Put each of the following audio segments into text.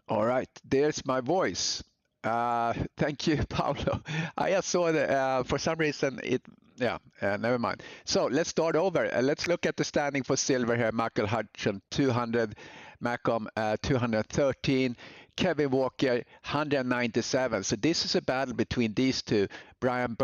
All right, there's my voice. Thank you, Paolo. I just saw that for some reason never mind. So let's start over. Let's look at the standing for silver here. Michael Hudson, 200. Malcolm, 213. Kevin Walker, 197. So this is a battle between these two. Brian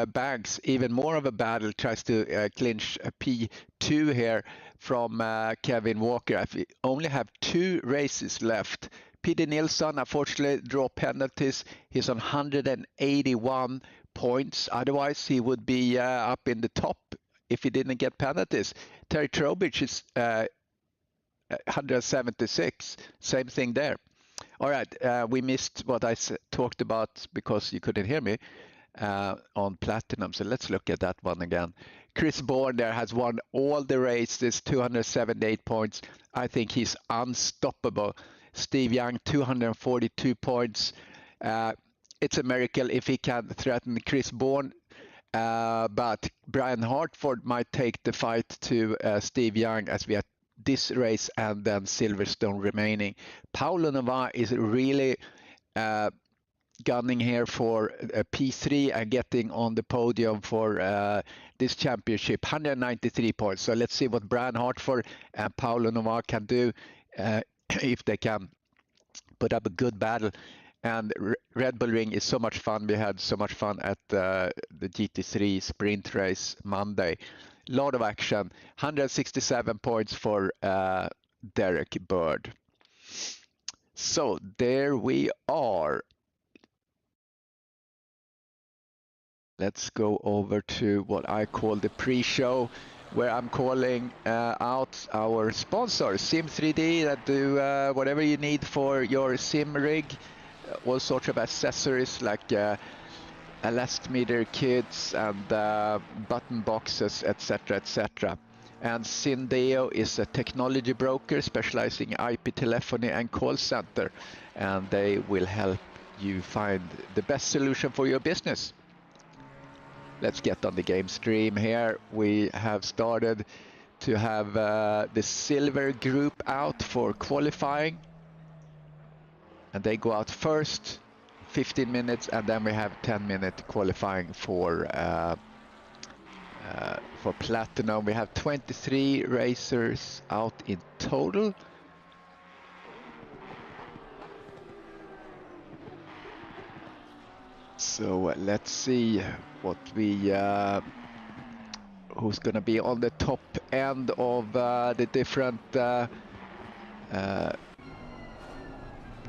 Banks, even more of a battle, tries to clinch a P2 here from Kevin Walker. I only have 2 races left. Peter Nilsson, unfortunately, draw penalties. He's on 181 points. Otherwise, he would be up in the top if he didn't get penalties. Terry Trowbridge is 176. Same thing there. All right, we missed what I talked about because you couldn't hear me on Platinum. So let's look at that one again. Chris Bourne there has won all the races, 278 points. I think he's unstoppable. Steve Young, 242 points. It's a miracle if he can threaten Chris Bourne. But Brian Hartford might take the fight to Steve Young as we have this race and then Silverstone remaining. Paulo Nova is really gunning here for a P3 and getting on the podium for this championship, 193 points. So let's see what Brian Hartford and Paulo Nova can do if they can put up a good battle. And Red Bull Ring is so much fun. We had so much fun at the GT3 sprint race Monday. A lot of action. 167 points for Derek Bird. So there we are. Let's go over to what I call the pre-show, where I'm calling out our sponsors, Sim3D, that do whatever you need for your sim rig, all sorts of accessories like elastometer kits and button boxes, etc., etc. And Syndeo is a technology broker specializing in IP telephony and call center, and they will help you find the best solution for your business. Let's get on the game stream here. We have started to have the silver group out for qualifying, and they go out first, 15 minutes, and then we have 10-minute qualifying for platinum. We have 23 racers out in total. So let's see what we who's gonna be on the top end of the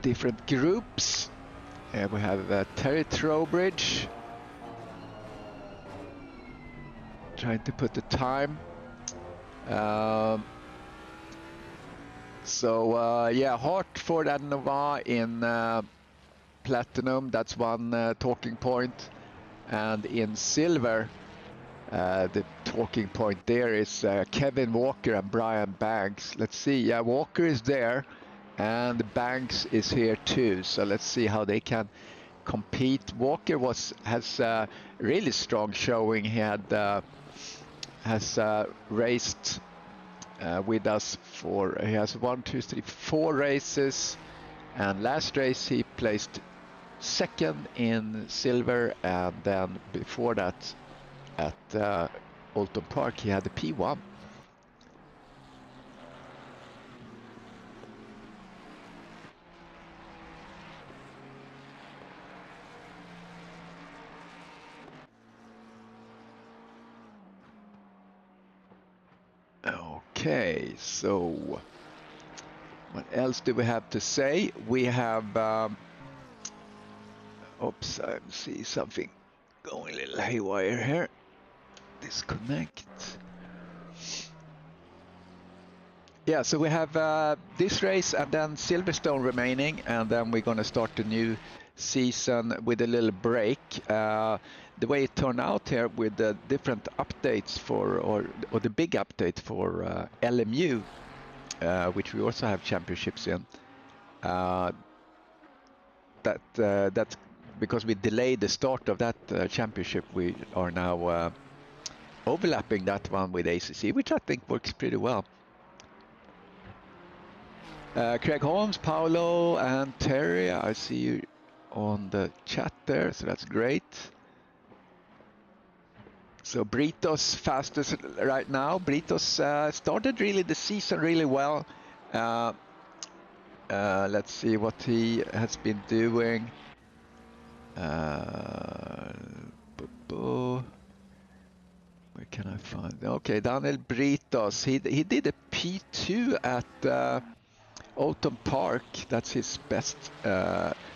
different groups. We have Terry Trowbridge trying to put the time. Yeah, Hartford and Nova in platinum, that's one talking point. And in silver, the talking point there is Kevin Walker and Brian Banks. Let's see, yeah, Walker is there and Banks is here too. So let's see how they can compete. Walker has a really strong showing. He has raced with us he has 4 races, and last race he placed second in silver, and then before that at Alton Park he had the P1. Okay, so what else do we have to say? We have oops, I see something going a little haywire here. Disconnect. Yeah, so we have this race and then Silverstone remaining, and then we're going to start the new season with a little break. The way it turned out here with the different updates or the big update for LMU, which we also have championships in, that's because we delayed the start of that championship. We are now overlapping that one with ACC, which I think works pretty well. Craig Holmes, Paolo, and Terry, I see you on the chat there, so that's great. So Britos fastest right now. Britos started really the season really well. Let's see what he has been doing. Where can I find? Okay, Daniel Britos. He did a P2 at Autumn Park. That's his best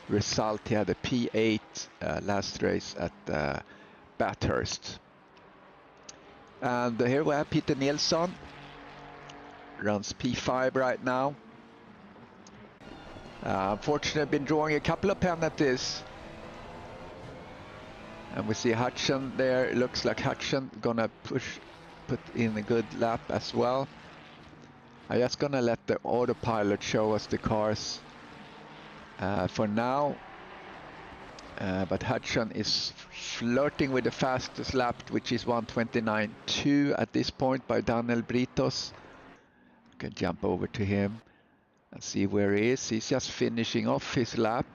result. He had a P8 last race at Bathurst. And here we have Peter Nilsson. Runs P5 right now. Unfortunately, I've been drawing a couple of penalties. And we see Hutchin there. It looks like Hutchin gonna put in a good lap as well. I'm just gonna let the autopilot show us the cars for now. But Hutchin is flirting with the fastest lap, which is 1:29.2 at this point by Daniel Britos. You can jump over to him and see where he is. He's just finishing off his lap.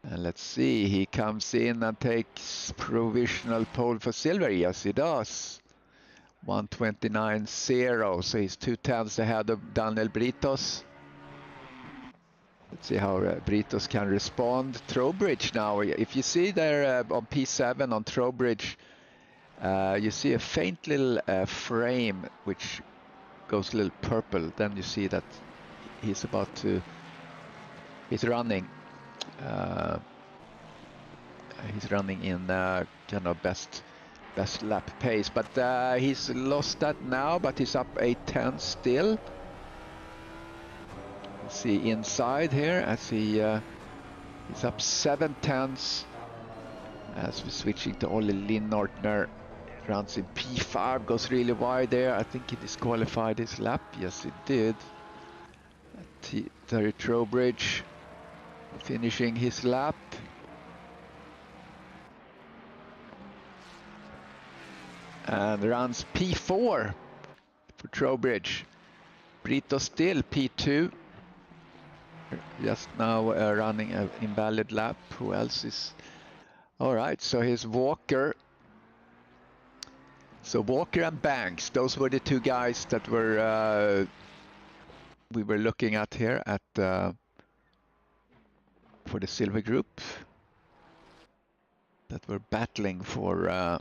And let's see, he comes in and takes provisional pole for silver. Yes, he does. 1:29.0, so he's 2/10 ahead of Daniel Britos. Let's see how Britos can respond. Trowbridge now, if you see there on P7 on Trowbridge, you see a faint little frame which goes a little purple. Then you see that he's running. He's running in kind of best lap pace, but he's lost that now, but he's up 8:10 still. Let's see inside here as he's up 7/10 as we're switching to Ollie Linnartner. Runs in P5, goes really wide there. I think he disqualified his lap. Yes, he did. Terry Trowbridge finishing his lap. And runs P4 for Trowbridge. Brito still P2. Just now running an invalid lap. Who else is? All right, so here's Walker. So Walker and Banks, those were the two guys that were we were looking at here at for the silver group that were battling for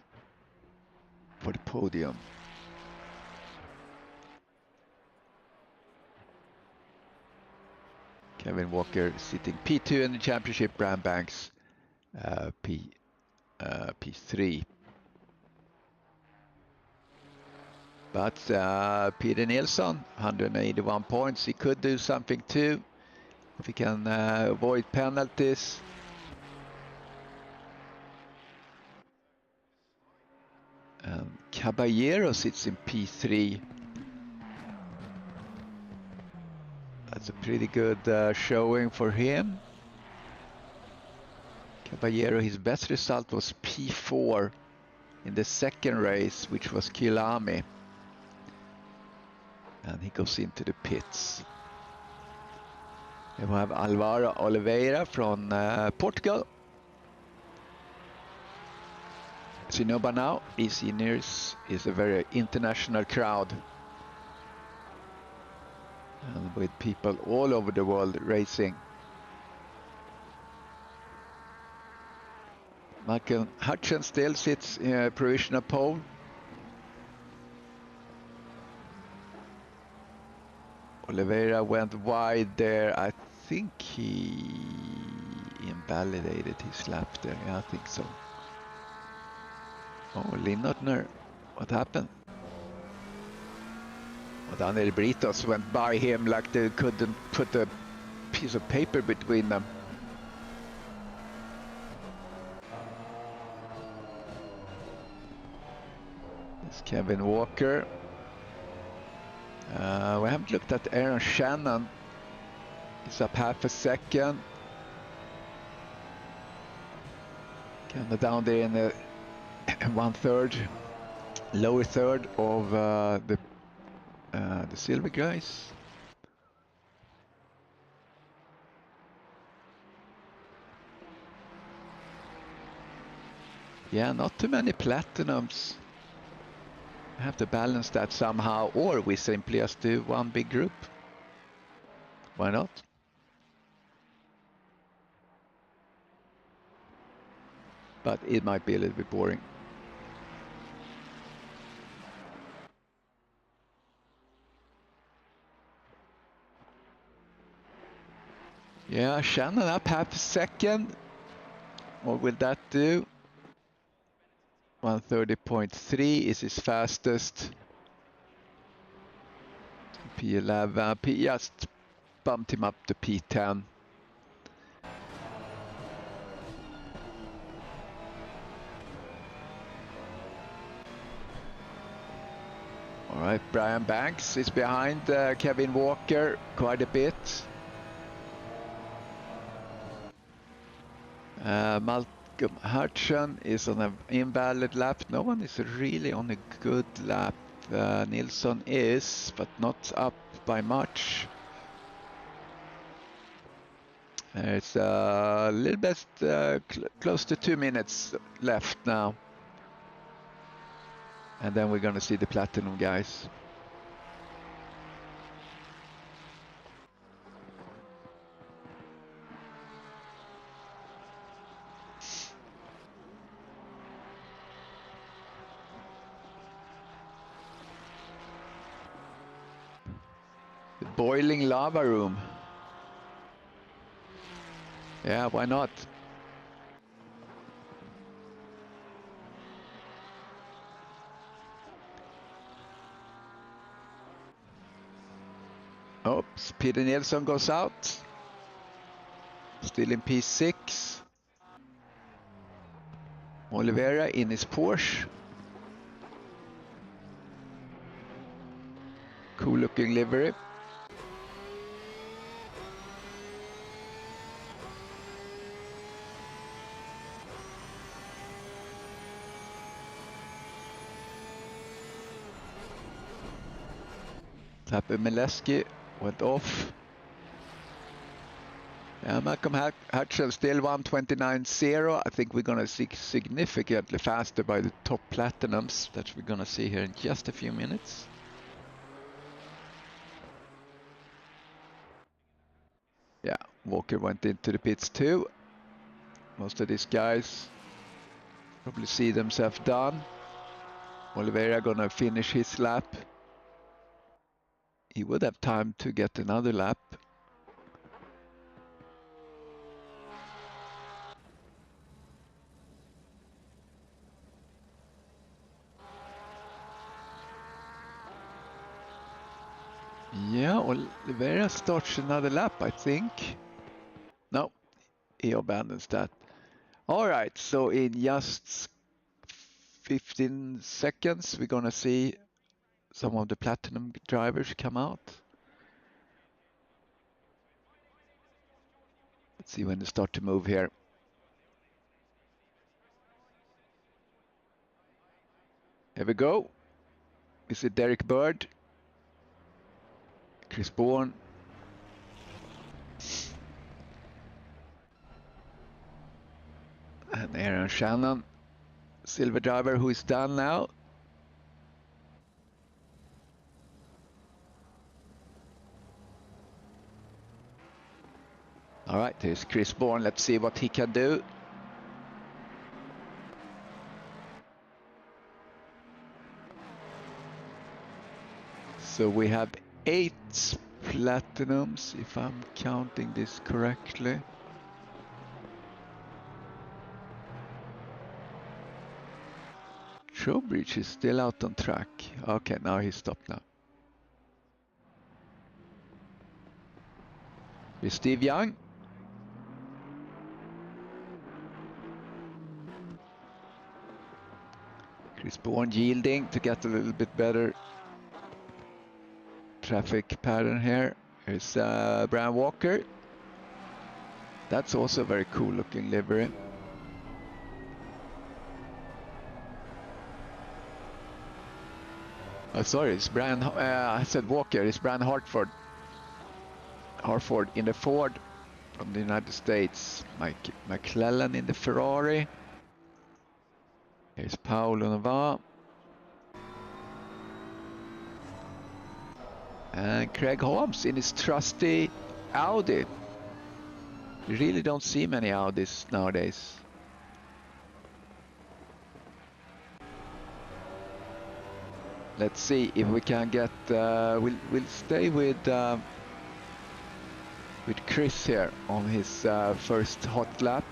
the podium. Kevin Walker sitting P2 in the championship, Bram Banks P3. But Peter Nilsson, 181 points. He could do something too if he can avoid penalties. Caballero sits in P3. That's a pretty good showing for him. Caballero, his best result was P4 in the second race, which was Kilami. And he goes into the pits. Then we have Alvaro Oliveira from Portugal. As you know by now, eSeniors is a very international crowd. And with people all over the world racing. Michael Hutchin still sits in a provisional pole. Oliveira went wide there. I think he invalidated his lap there. Yeah, I think so. Oh, Linnartner, what happened? Well, Daniel Britos went by him like they couldn't put a piece of paper between them. It's Kevin Walker. We haven't looked at Aaron Shannon. He's up half a second. Kind of down there in the 1/3, lower third of the The silver guys. Yeah, not too many platinums. I have to balance that somehow, or we simply just do one big group. Why not? But it might be a little bit boring. Yeah, Shannon up half a second. What will that do? 130.3 is his fastest. P11, P just bumped him up to P10. All right, Brian Banks is behind Kevin Walker quite a bit. Malcolm Hudson is on an invalid lap. No one is really on a good lap. Nilsson is, but not up by much. It's a little bit close to 2 minutes left now. And then we're going to see the platinum guys. The boiling lava room. Yeah, why not? Oops, Peter Nilsson goes out. Still in P6. Oliveira in his Porsche. Cool looking livery. Tapper Mileski went off. Malcolm Hutchell still 129.0. I think we're going to see significantly faster by the top platinums that we're going to see here in just a few minutes. Yeah, Walker went into the pits too. Most of these guys probably see themselves done. Oliveira gonna finish his lap. He would have time to get another lap. Yeah, Oliveira starts another lap, I think. No, he abandons that. All right, so in just 15 seconds, we're gonna see some of the platinum drivers come out. Let's see when they start to move here. Here we go. Is it Derek Bird? Chris Bourne? And Aaron Shannon, silver driver, who is done now. All right, there's Chris Bourne. Let's see what he can do. So we have 8 platinums, if I'm counting this correctly. Trowbridge is still out on track. Okay, now he's stopped now. Here's Steve Young. Chris Bourne yielding to get a little bit better traffic pattern here. Here's Brian Walker. That's also a very cool looking livery. Sorry, it's Brian. I said Walker. It's Brian Hartford. Hartford in the Ford from the United States. Mike McClellan in the Ferrari. Here's Paulo Nova. And Craig Holmes in his trusty Audi. You really don't see many Audis nowadays. Let's see if we can get. We'll stay with Chris here on his first hot lap.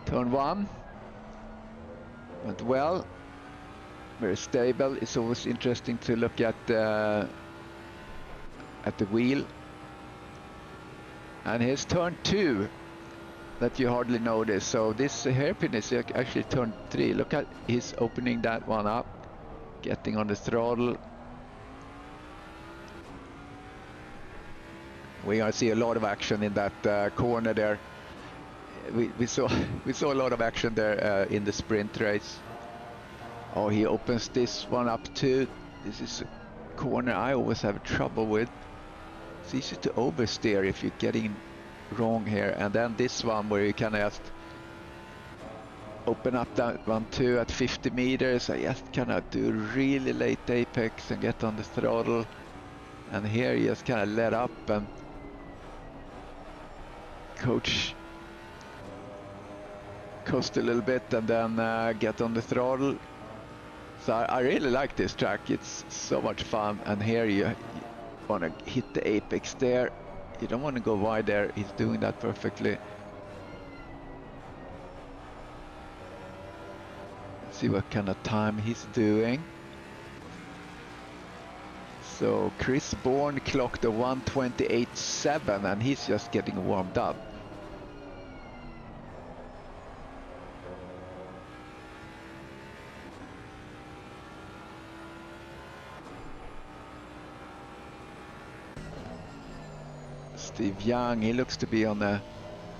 Turn 1 went well. Very stable. It's always interesting to look at the wheel. And here's turn 2 that you hardly notice. So this hairpin is actually turn 3. Look at he's opening that one up, getting on the throttle. We are see a lot of action in that corner there. We saw a lot of action there in the sprint race. Oh, he opens this one up too. This is a corner I always have trouble with. It's easy to oversteer if you're getting wrong here. And then this one where you can just open up that one too at 50 meters. I just cannot do really late apex and get on the throttle. And here you just kind of let up and coast a little bit and then get on the throttle. So I really like this track. It's so much fun. And here you want to hit the apex there. You don't want to go wide there. He's doing that perfectly. Let's see what kind of time he's doing. So Chris Bourne clocked a 1:28.7 and he's just getting warmed up. Steve Young, he looks to be on a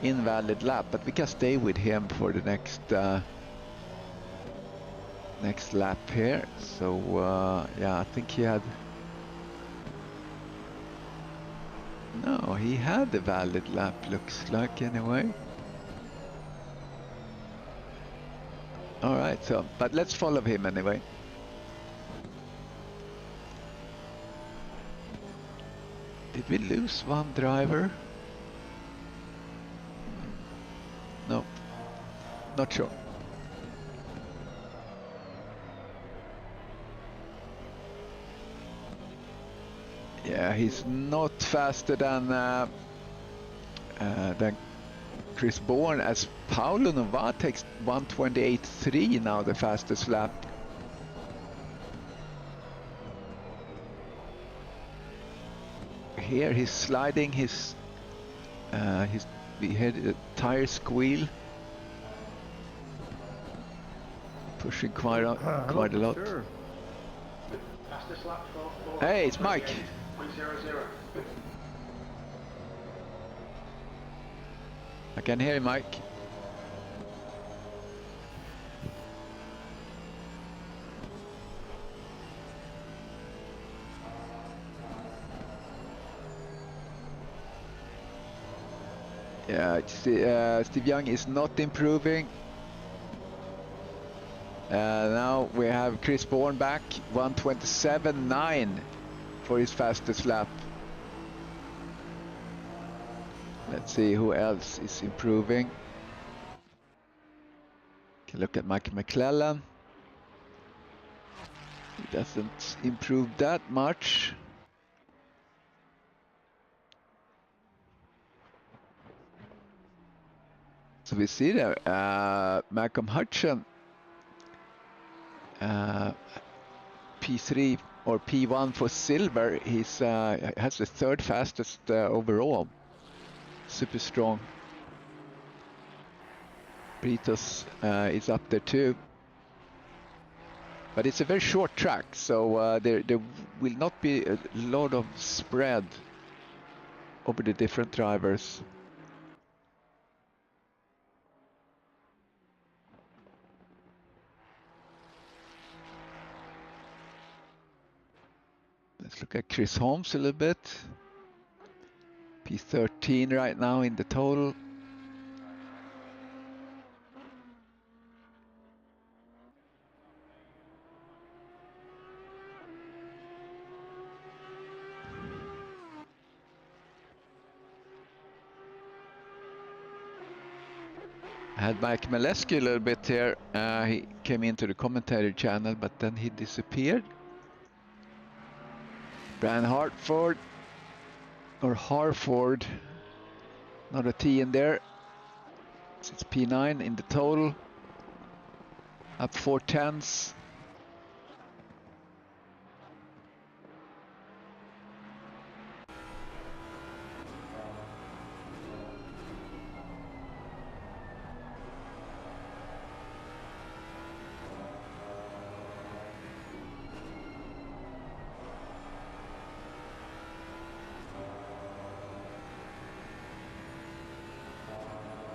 invalid lap, but we can stay with him for the next lap here. So yeah, I think he had no, he had a valid lap, looks like, anyway. All right, so but let's follow him anyway. Did we lose one driver? No, not sure. Yeah, he's not faster than Chris Bourne, as Paulo Nova takes 1:28.3 now, the fastest lap. Here he's sliding his we had a tire squeal, pushing quite a lot. Sure. Hey, it's Mike. I can hear you, Mike. Yeah, Steve Young is not improving. Now we have Chris Bourne back, 1:27.9 for his fastest lap. Let's see who else is improving. Can look at Mike McClellan. He doesn't improve that much. So we see there, Malcolm Hutchin, P3 or P1 for silver. He's has the third fastest overall. Super strong. Britos is up there too. But it's a very short track, so there will not be a lot of spread over the different drivers. look at Chris Holmes a little bit. P13 right now in the total. I had Mike Maleski a little bit here. He came into the commentary channel, but then he disappeared. Brian Hartford, or Harford, not a T in there. So it's P9 in the total. Up 4/10.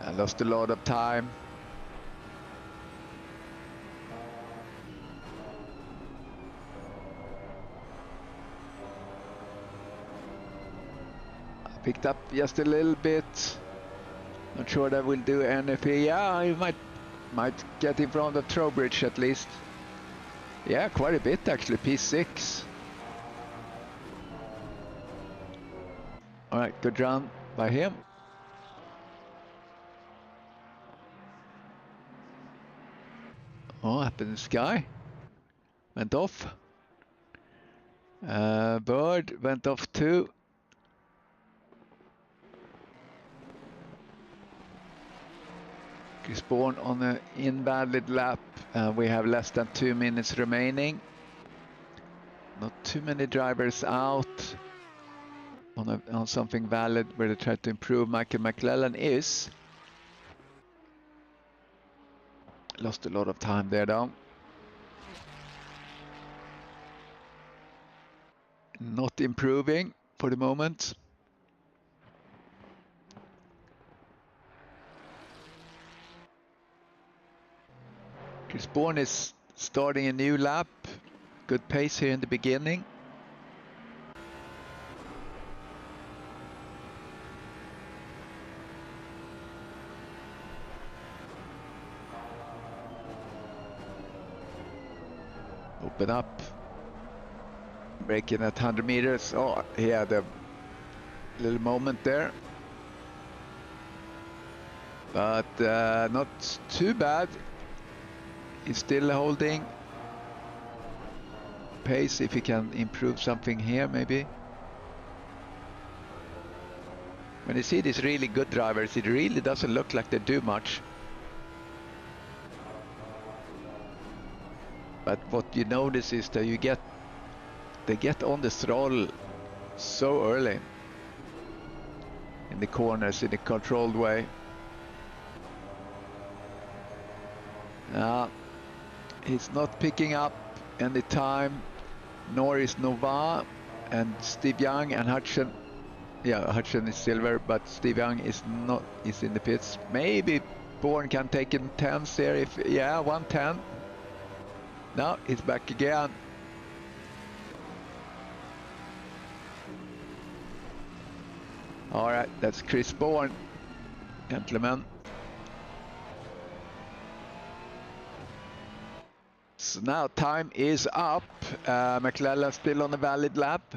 I lost a lot of time. I picked up just a little bit. Not sure that will do anything. Yeah, I might get in front of Trowbridge at least. Yeah, quite a bit actually. P6. All right, good run by him. Oh, up in the sky. Went off. Bird went off too. Chris Bourne on an invalid lap. We have less than 2 minutes remaining. Not too many drivers out on something valid where they try to improve. Michael McClellan is. Lost a lot of time there though. Not improving for the moment. Chris Bourne is starting a new lap. Good pace here in the beginning. Open up. Braking at 100 meters. Oh, he had a little moment there. But not too bad. He's still holding pace. If he can improve something here, maybe. When you see these really good drivers, it really doesn't look like they do much. But what you notice is that they get on the throttle so early in the corners in a controlled way. He's not picking up any time, nor is Nova, and Steve Young and Hudson. Yeah, Hudson is silver, but Steve Young is in the pits. Maybe Bourne can take in 10s here. If yeah, 110. Now he's back again. All right, that's Chris Bourne, gentlemen. So now time is up. McClellan still on a valid lap.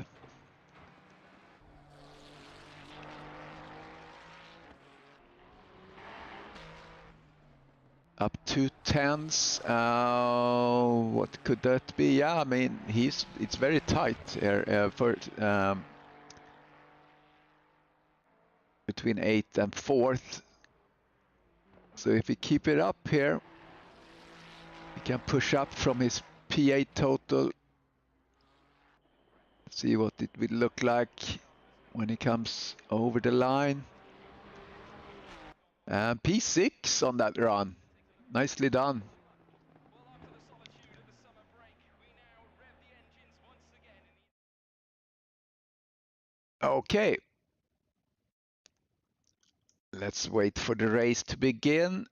Up 2/10. What could that be? Yeah, I mean it's very tight here between 8th and 4th. So if we keep it up here, he can push up from his P8 total. See what it will look like when he comes over the line. And P6 on that run. Nicely done. Okay. Let's wait for the race to begin.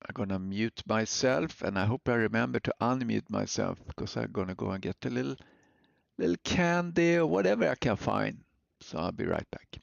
I'm gonna mute myself, and I hope I remember to unmute myself because I'm gonna go and get a little candy or whatever I can find. So I'll be right back.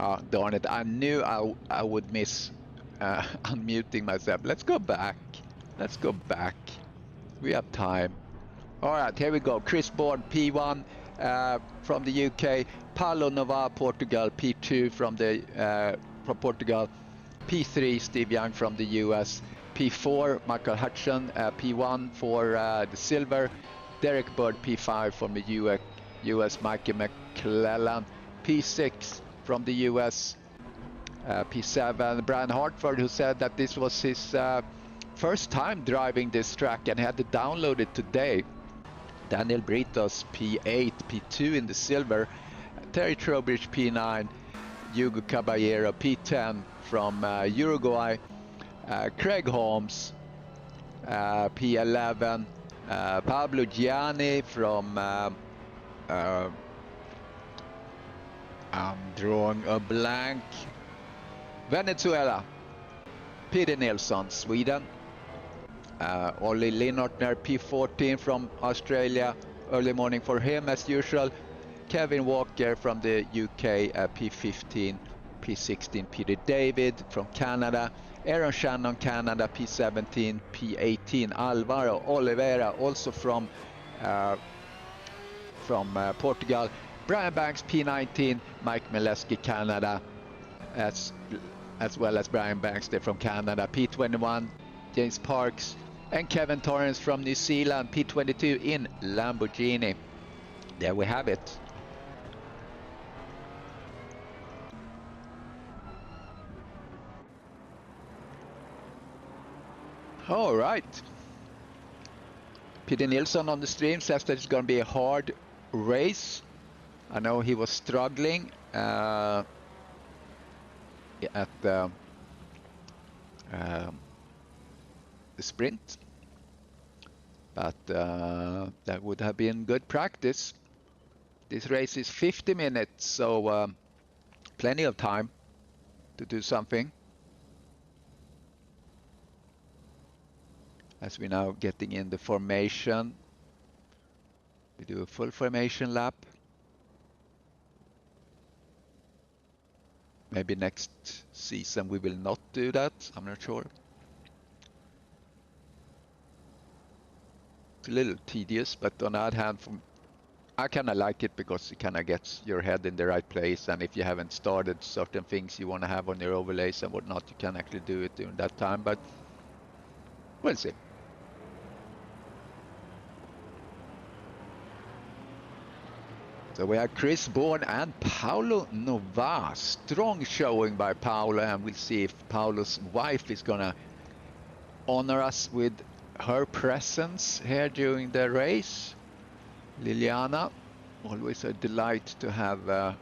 Oh, darn it. I knew I would miss unmuting myself. Let's go back. Let's go back. We have time. All right, here we go. Chris Bourne, P1 from the UK. Paulo Nova, Portugal, P2 from Portugal. P3, Steve Young from the US. P4, Michael Hutchison, P1 for the silver. Derek Bird, P5 from the US. Mikey McClellan, P6 from the US. P7, Brian Hartford, who said that this was his first time driving this track and had to download it today. Daniel Britos, P8, P2 in the silver. Terry Trowbridge, P9. Hugo Caballero, P10 from Uruguay. Craig Holmes, P11. Pablo Gianni from I'm drawing a blank. Venezuela. Peter Nilsson, Sweden. Ollie Linnertner, P14 from Australia. Early morning for him as usual. Kevin Walker from the UK, P15. P16, Peter David from Canada. Aaron Shannon, Canada, P17. P18, Alvaro Oliveira, also from Portugal. Brian Banks, P19. Mike Mileski, Canada. as well as Brian Banks from Canada, P21 James Parks, and Kevin Torrance from New Zealand, P22 in Lamborghini. There we have it. All right. Peter Nilsson on the stream says that it's going to be a hard race. I know he was struggling at the sprint, but that would have been good practice. This race is 50 minutes, so plenty of time to do something. As we're now getting in the formation, we do a full formation lap. Maybe next season we will not do that, I'm not sure. It's a little tedious, but on the other hand, I kind of like it because it kind of gets your head in the right place, and if you haven't started certain things you want to have on your overlays and whatnot, you can actually do it during that time, but we'll see. So we have Chris Bourne and Paulo Nova. Strong showing by Paulo, and we'll see if Paulo's wife is gonna honor us with her presence here during the race. Liliana, always a delight to have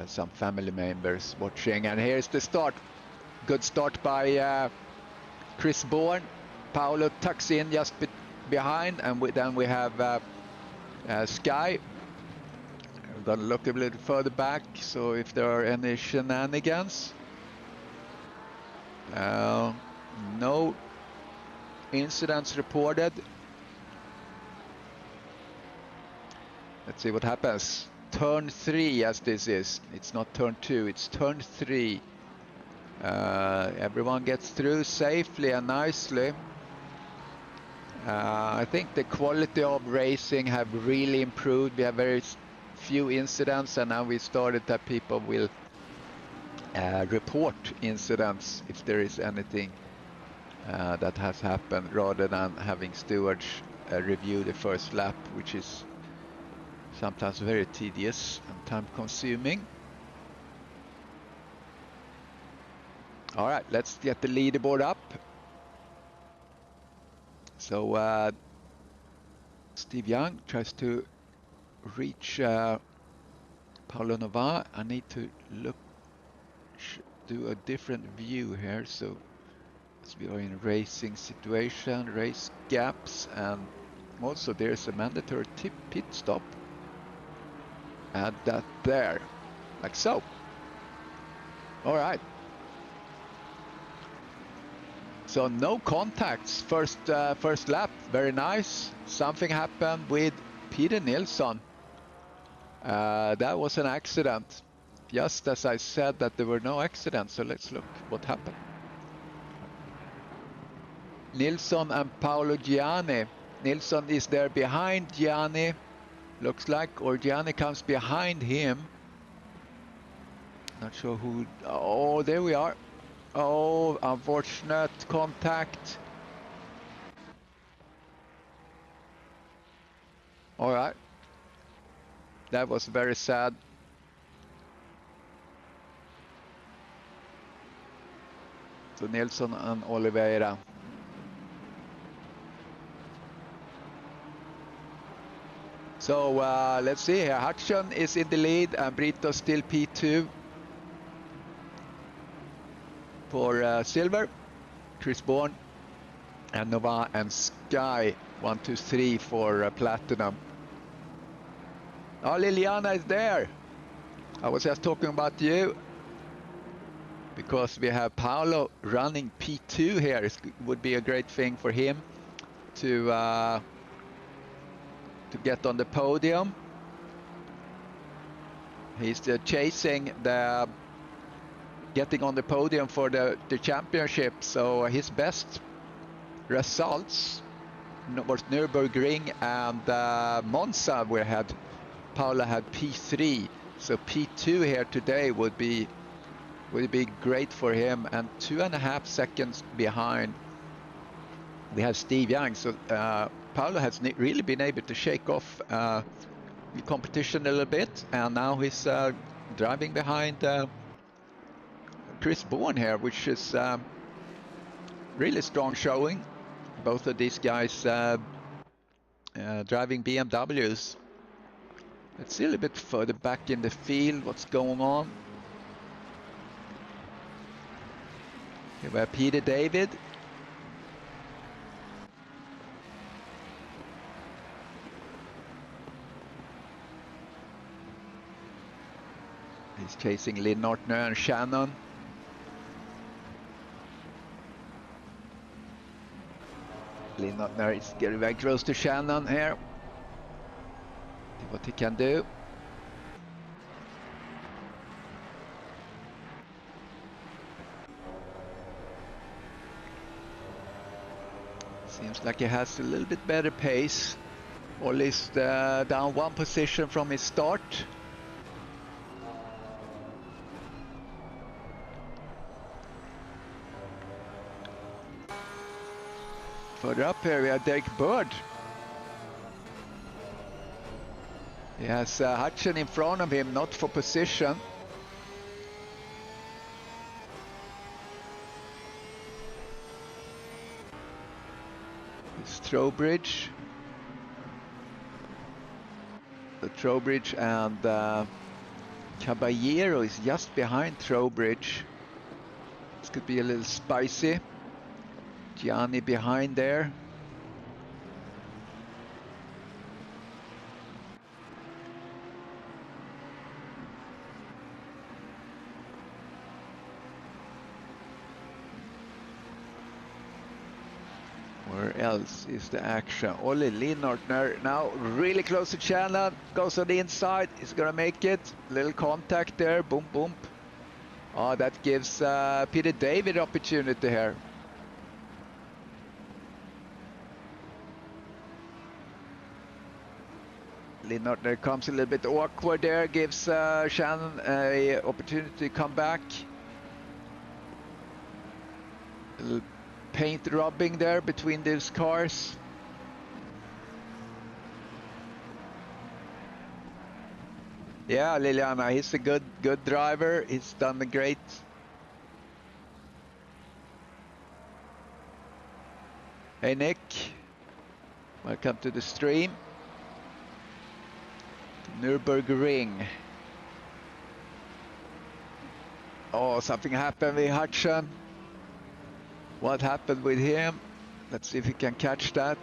some family members watching. And here's the start. Good start by Chris Bourne. Paulo tucks in just behind, and then we have Sky. We're gonna look a little further back, so if there are any shenanigans. No incidents reported. Let's see what happens. Turn 3, as this is. It's not turn 2, it's turn 3. Everyone gets through safely and nicely. I think the quality of racing have really improved. We have very few incidents, and now we started that people will report incidents if there is anything that has happened, rather than having stewards review the first lap, which is sometimes very tedious and time consuming. All right, let's get the leaderboard up. So Steve Young tries to reach Paulo Nova. I need to do a different view here, so as we are in racing situation, race gaps, and also there's a mandatory pit stop. Add that there, like so. All right. So no contacts first lap, very nice. Something happened with Peter Nilsson. That was an accident, just as I said that there were no accidents. So let's look what happened. Nilsson and Paolo Gianni. Nilsson is there behind Gianni, looks like, or Gianni comes behind him. Not sure who. Oh, there we are. Oh, unfortunate contact. All right. That was very sad. So Nilsson and Oliveira. So let's see here. Hudson is in the lead and Brito still P2 for silver. Chris Bourne and Nova and Sky 1, 2, 3 for platinum. Oh, Liliana is there. I was just talking about you because we have Paolo running P2 here. It would be a great thing for him to get on the podium. He's chasing the getting on the podium for the championship. So his best results was Nürburgring and Monza, where Paolo had P3. So P2 here today would be would be great for him. And 2.5 seconds behind, we have Steve Young. So Paolo has really been able to shake off the competition a little bit, and now he's driving behind Chris Bourne here, which is really strong showing. Both of these guys driving BMWs. Let's see a little bit further back in the field what's going on. Here we have Peter David. He's chasing Lynn Nortner and Shannon. Lynn Nortner is getting very close to Shannon here. See what he can do. Seems like he has a little bit better pace. Ollie's down 1 position from his start. Further up here we have Derek Bird. He has Hutchen in front of him, not for position. It's Trowbridge. The Trowbridge and Caballero is just behind Trowbridge. This could be a little spicy. Gianni behind there. Where else is the action? Ollie Linnartner now really close to Shannon. Goes on the inside. He's gonna make it. Little contact there. Boom, boom. Oh, that gives Peter David opportunity here. Linnartner comes a little bit awkward there. Gives Shannon a opportunity to come back. A little paint rubbing there between these cars. Yeah, Liliana, he's a good driver. He's done great. Hey Nick, welcome to the stream. Nürburgring. Oh, something happened with Hutchen. What happened with him? Let's see if we can catch that.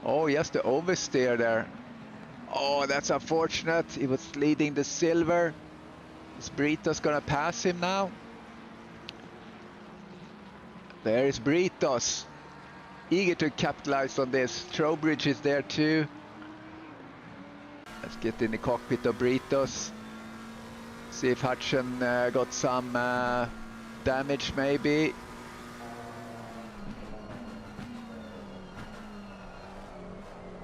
Oh, yes, the oversteer there. Oh, that's unfortunate. He was leading the silver. Is Britos gonna pass him now? There is Britos. Eager to capitalize on this. Trowbridge is there too. Let's get in the cockpit of Britos. See if Hutchen got some damage maybe.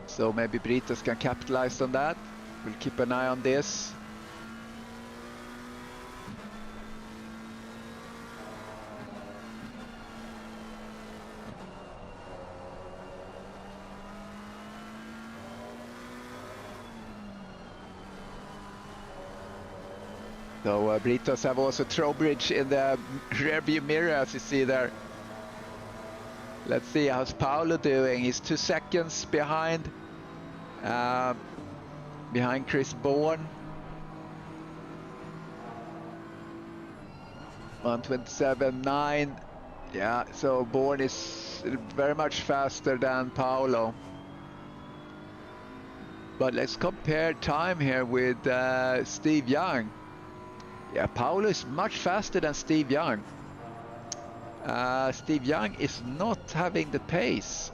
So maybe Britos can capitalize on that. We'll keep an eye on this. So Britos have also Trowbridge in the rearview mirror, as you see there. Let's see how's Paolo doing. He's 2 seconds behind Chris Bourne. 1:27.9. Yeah, so Bourne is very much faster than Paolo. But let's compare time here with Steve Young. Yeah, Paolo is much faster than Steve Young. Steve Young is not having the pace.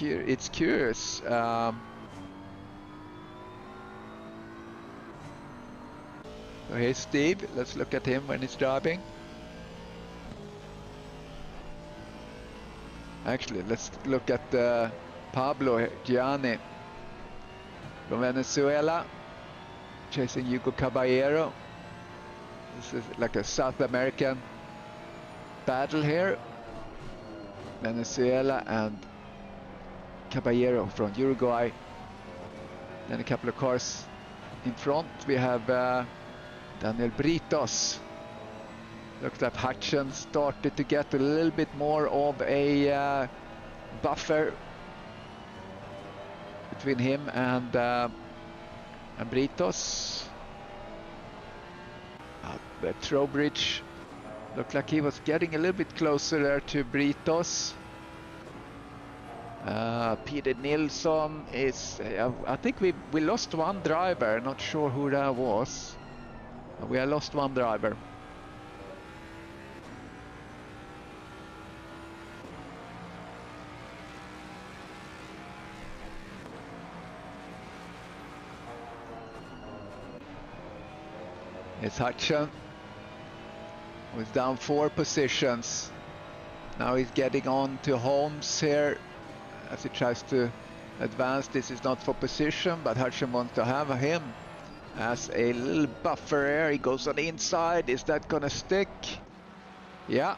It's curious. So here's Steve. Let's look at him when he's driving. Actually, let's look at Pablo Gianni from Venezuela. chasing Hugo Caballero. This is like a South American battle here. Venezuela and Caballero from Uruguay. Then a couple of cars in front. We have Daniel Britos. Looks like Hutchins started to get a little bit more of a buffer between him and Britos. But Trowbridge looked like he was getting a little bit closer there to Britos. Peter Nilsson is, I think we lost one driver, not sure who that was. We have lost one driver. It's Hutchin, who's down 4 positions. Now he's getting on to Holmes here as he tries to advance. This is not for position, but Hutchin wants to have him as a little buffer here. He goes on the inside. Is that gonna stick? Yeah,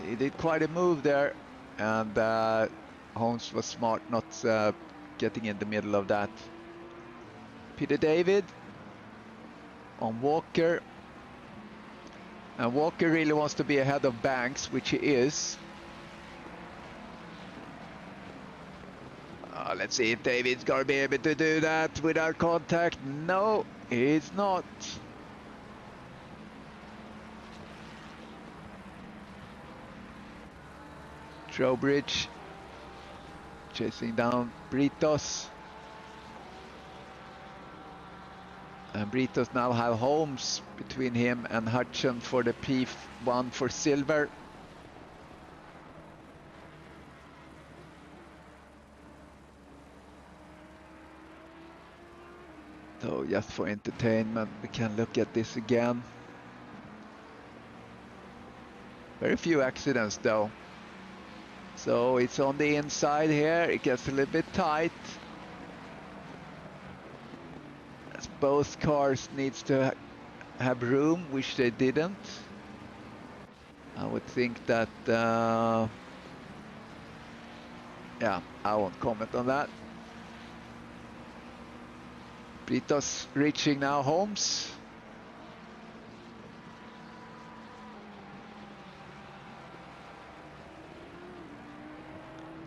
he did quite a move there, and Holmes was smart not getting in the middle of that. Peter David on Walker, and Walker really wants to be ahead of Banks, which he is. Let's see if David's gonna be able to do that without contact. No, he's not. Trowbridge chasing down Britos. And Britos now have Holmes between him and Hutchin for the P1 for silver. So just for entertainment, we can look at this again. Very few accidents though. So it's on the inside here, it gets a little bit tight. As both cars needs to have room, which they didn't. I would think that, yeah, I won't comment on that. Britos reaching now Holmes.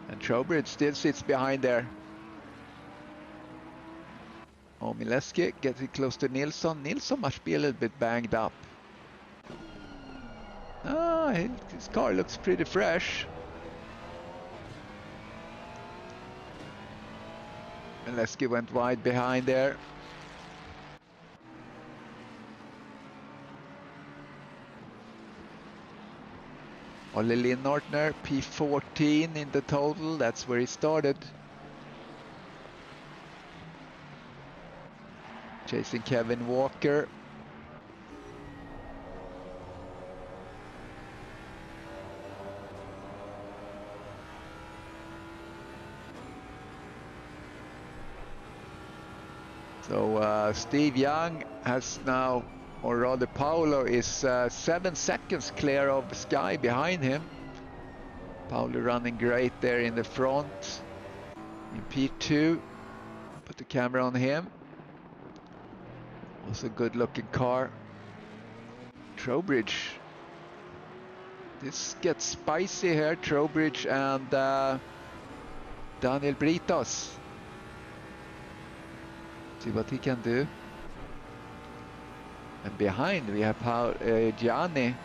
And Trowbridge still sits behind there. Oh, Mileski getting close to Nilsson. Nilsson must be a little bit banged up. Ah, his car looks pretty fresh. Mileski went wide behind there. Olle Linnortner, P14 in the total, that's where he started. Chasing Kevin Walker. So Steve Young has now, or rather Paolo is 7 seconds clear of Sky behind him. Paolo running great there in the front. In P2, put the camera on him. Also a good looking car. Trowbridge. This gets spicy here, Trowbridge and Daniel Britos. See what he can do. And behind we have Gianni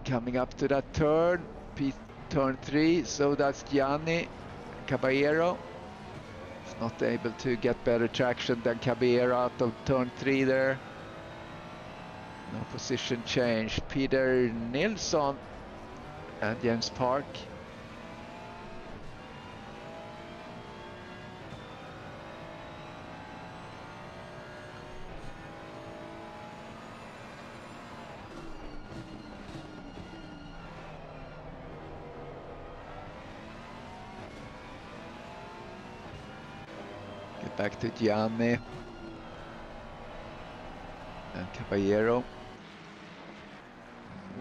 coming up to that turn, turn 3, so that's Gianni. Caballero is not able to get better traction than Caballero out of turn 3 there. No position change. Peter Nilsson and James Park. Back to Gianni. And Caballero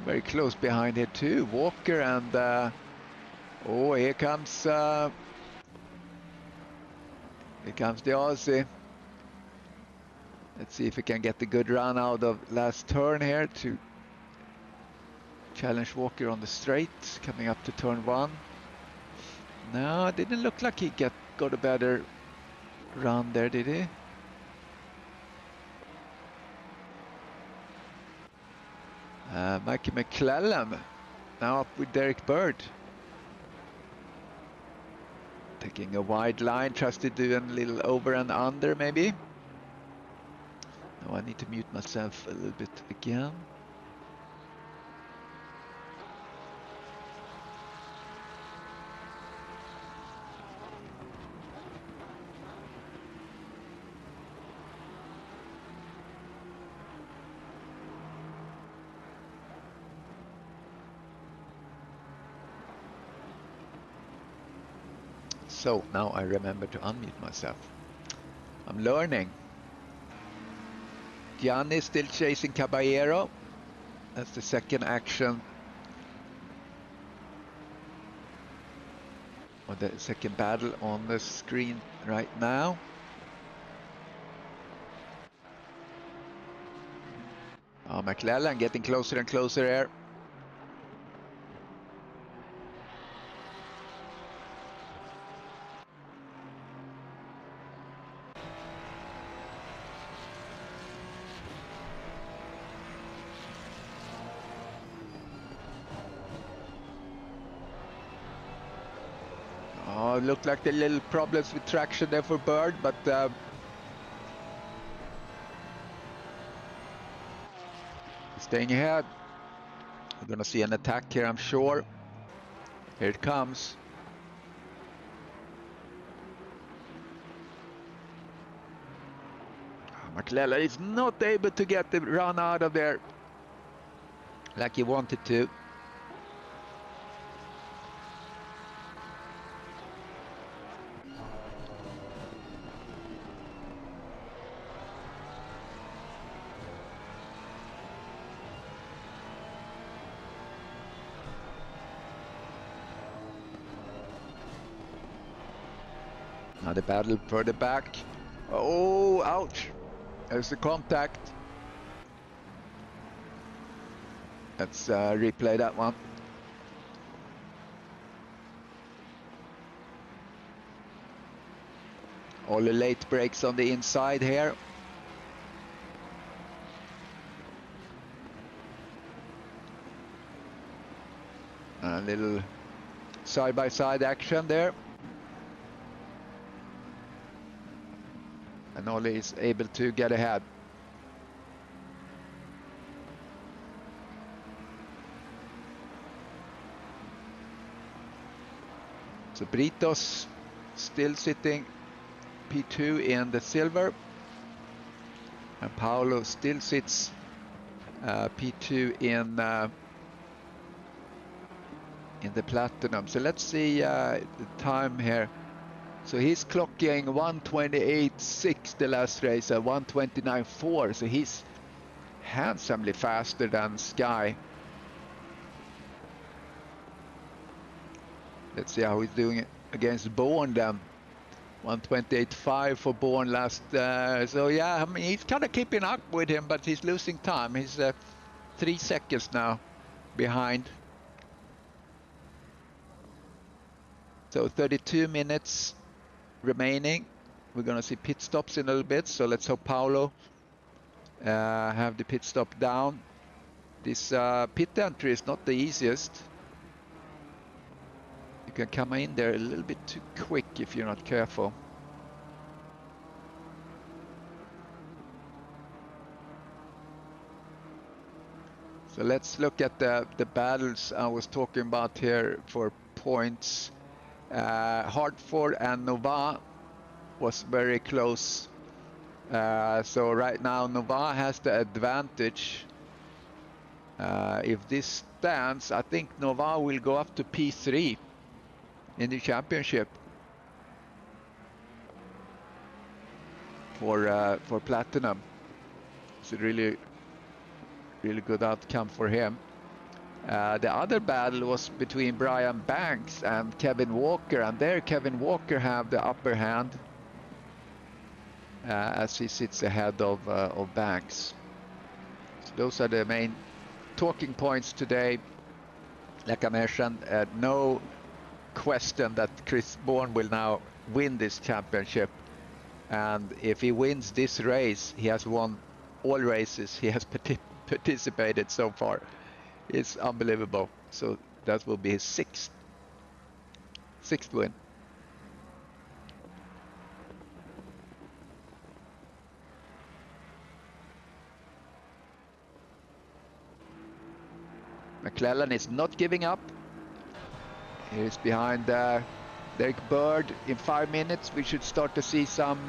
very close behind here too. Walker and oh, here comes the Aussie. Let's see if we can get the good run out of last turn here to challenge Walker on the straight, coming up to turn 1. No, it didn't look like he got a better run there, did he? Mikey McClellan now up with Derek Bird. Taking a wide line, tries to do a little over and under maybe. Now I need to mute myself a little bit again. So now I remember to unmute myself. I'm learning. Gianni still chasing Caballero. That's the second action. Or the second battle on the screen right now. Oh, McClellan getting closer and closer here. Oh, it looked like the little problems with traction there for Bird, but staying ahead. We're gonna see an attack here, I'm sure. Here it comes. McClellan is not able to get the run out of there like he wanted to. Now the battle further back. Oh, ouch. There's the contact. Let's replay that one. All the late brakes on the inside here. A little side-by-side action there. And Ollie is able to get ahead. So Britos still sitting P2 in the silver. And Paolo still sits P2 in the platinum. So let's see the time here. So he's clocking 1:28.6 the last race, 1:29.4. So he's handsomely faster than Sky. Let's see how he's doing it against Bourne then. 1:28.5 for Bourne last. So yeah, I mean, he's kind of keeping up with him, but he's losing time. He's 3 seconds now behind. So 32 minutes remaining. We're gonna see pit stops in a little bit, so let's hope Paolo have the pit stop down. This pit entry is not the easiest. You can come in there a little bit too quick if you're not careful. So let's look at the battles I was talking about here for points. Hartford and Nova was very close. So right now Nova has the advantage. If this stands, I think Nova will go up to P3 in the championship for platinum. It's a really good outcome for him. The other battle was between Brian Banks and Kevin Walker, and there Kevin Walker have the upper hand as he sits ahead of Banks. So those are the main talking points today. Like I mentioned, no question that Chris Bourne will now win this championship, and if he wins this race, he has won all races he has participated so far. It's unbelievable. So that will be his sixth win. McClellan is not giving up. He's behind Derek Bird. In 5 minutes, we should start to see some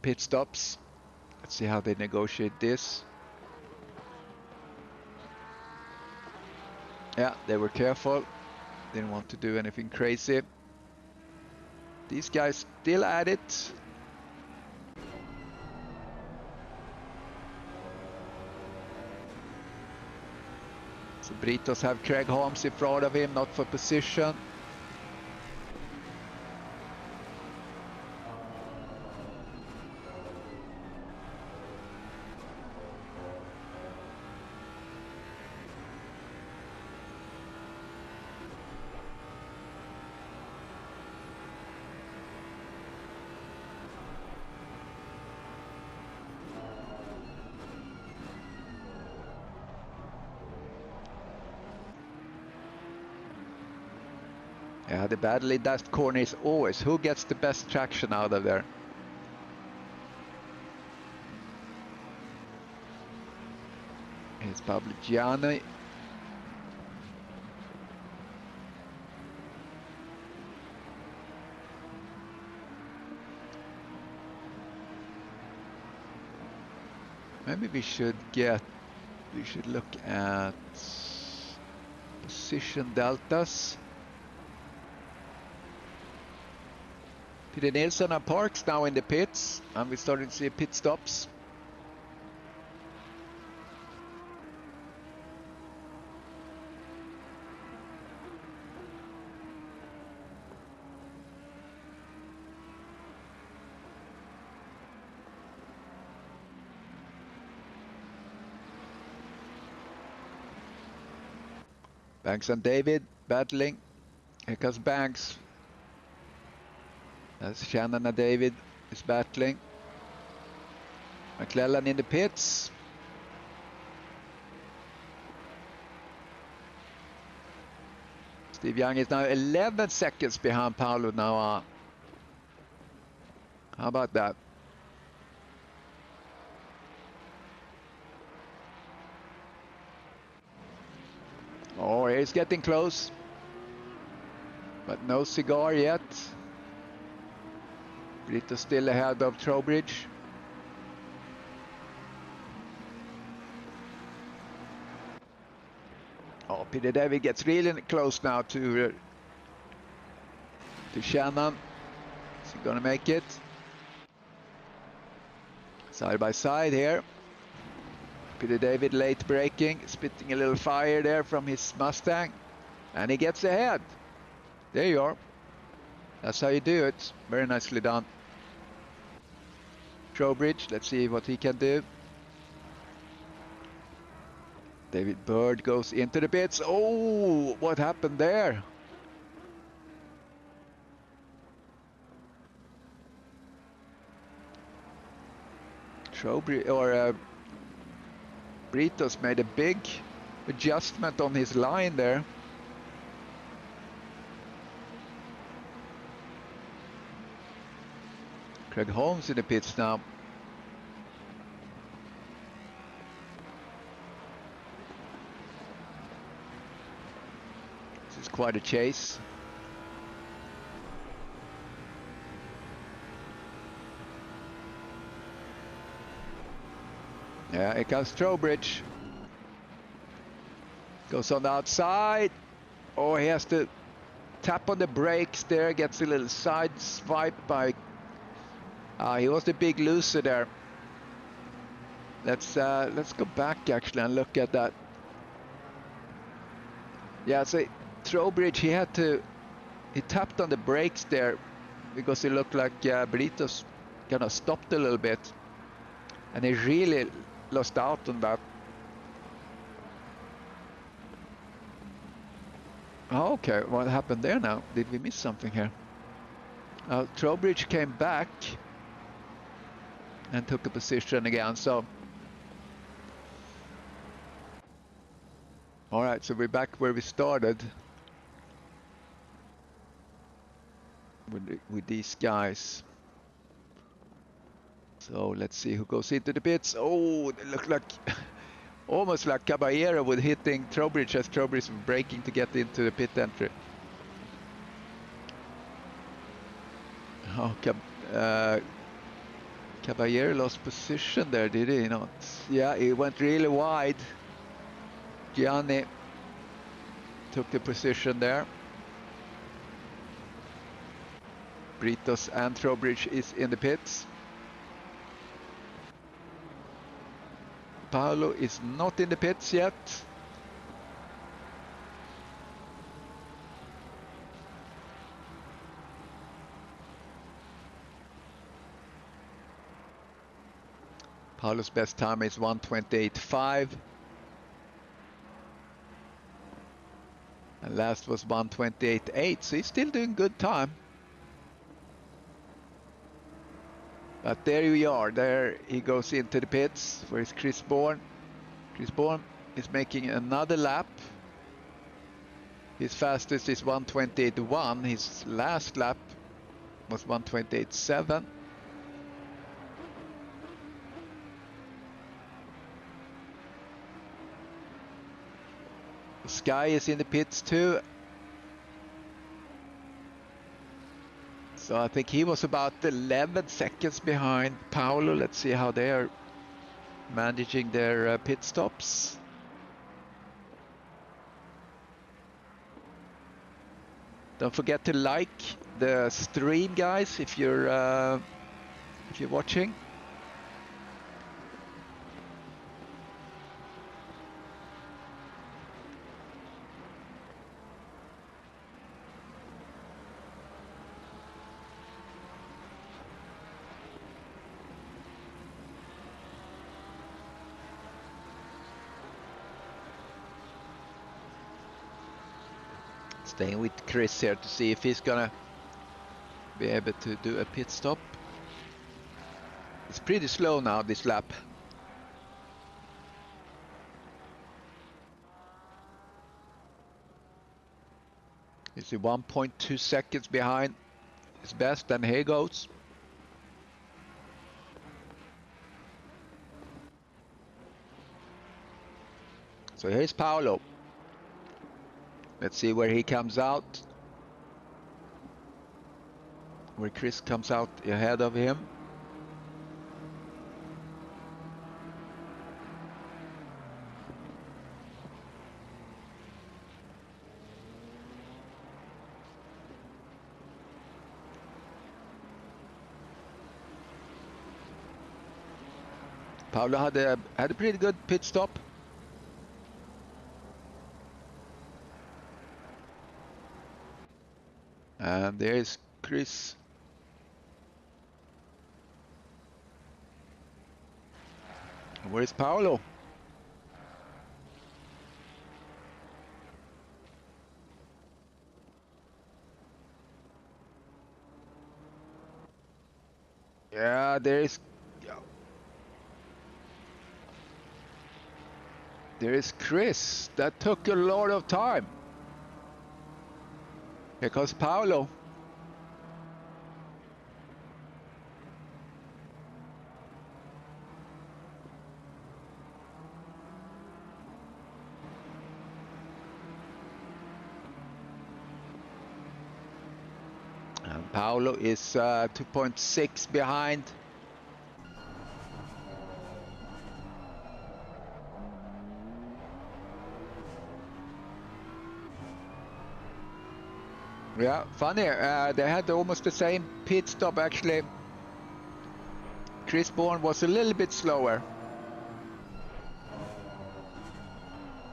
pit stops. Let's see how they negotiate this. Yeah, they were careful. Didn't want to do anything crazy. These guys still at it. So Britos have Craig Holmes in front of him, not for position. Yeah, the battle in that corner is always who gets the best traction out of there. Here's Gianni. Maybe we should look at position deltas. Peter Nilsson and Parks now in the pits, and we're starting to see pit stops. Banks and David battling. Here comes Banks. As Shannon and David is battling. McClellan in the pits. Steve Young is now 11 seconds behind Paulo now. How about that? Oh, he's getting close. But no cigar yet. Brito still ahead of Trowbridge. Oh, Peter David gets really close now to Shannon. Is he gonna make it? Side by side here. Peter David late braking, spitting a little fire there from his Mustang, and he gets ahead. There you are. That's how you do it. Very nicely done. Trowbridge, let's see what he can do. David Bird goes into the pits. Oh, what happened there? Trowbridge or Britos made a big adjustment on his line there. Craig Holmes in the pits now. This is quite a chase. Yeah, here comes Trowbridge. Goes on the outside. Oh, he has to tap on the brakes there. Gets a little side swipe by He was the big loser there. Let's go back actually and look at that. Yeah, so Trowbridge, he tapped on the brakes there because it looked like Britos kind of stopped a little bit, and he really lost out on that. Oh, okay, what happened there now? Did we miss something here? Trowbridge came back and took a position again, so all right, so we're back where we started with these guys. So let's see who goes into the pits. Oh, they look like almost like Caballero with hitting Trowbridge as Trowbridge was braking to get into the pit entry. Oh, Caballero lost position there, did he not? Yeah, he went really wide. Gianni took the position there. Britos and Trowbridge is in the pits. Paolo is not in the pits yet. Paolo's best time is 1:28.5. And last was 1:28.8, so he's still doing good time. But there we are, there he goes into the pits. Where is Chris Bourne? Chris Bourne is making another lap. His fastest is 1:28.1. His last lap was 1:28.7. Sky is in the pits too. So I think he was about 11 seconds behind Paolo. Let's see how they are managing their pit stops. Don't forget to like the stream, guys, if you're watching. Staying with Chris here to see if he's gonna be able to do a pit stop. It's pretty slow now, this lap. He's 1.2 seconds behind his best, and here goes. So here's Paolo. Let's see where he comes out. Where Chris comes out ahead of him. Paolo had a pretty good pit stop. And there's Chris. Where's Paolo? Yeah, there is Chris. That took a lot of time. Here comes Paolo. And Paolo is 2.6 behind. Yeah, funny. They had almost the same pit stop actually Chris Bourne was a little bit slower.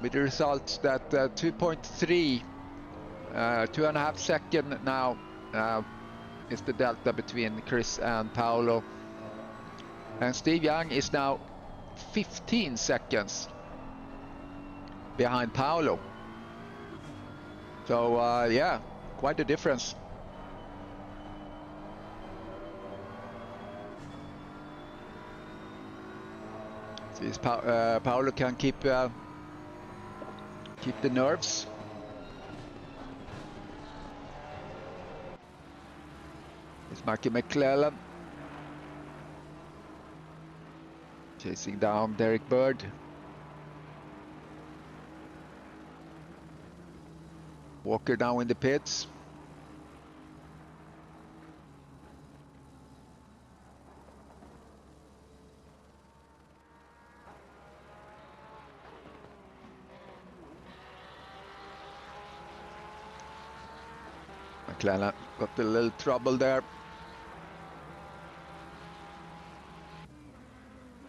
With the result that 2.3, 2.5 seconds now is the delta between Chris and Paolo. And Steve Young is now 15 seconds behind Paolo. So yeah, quite a difference. See if Paolo can keep the nerves. It's Marky McClellan chasing down Derek Bird. Walker now in the pits. McClellan got a little trouble there.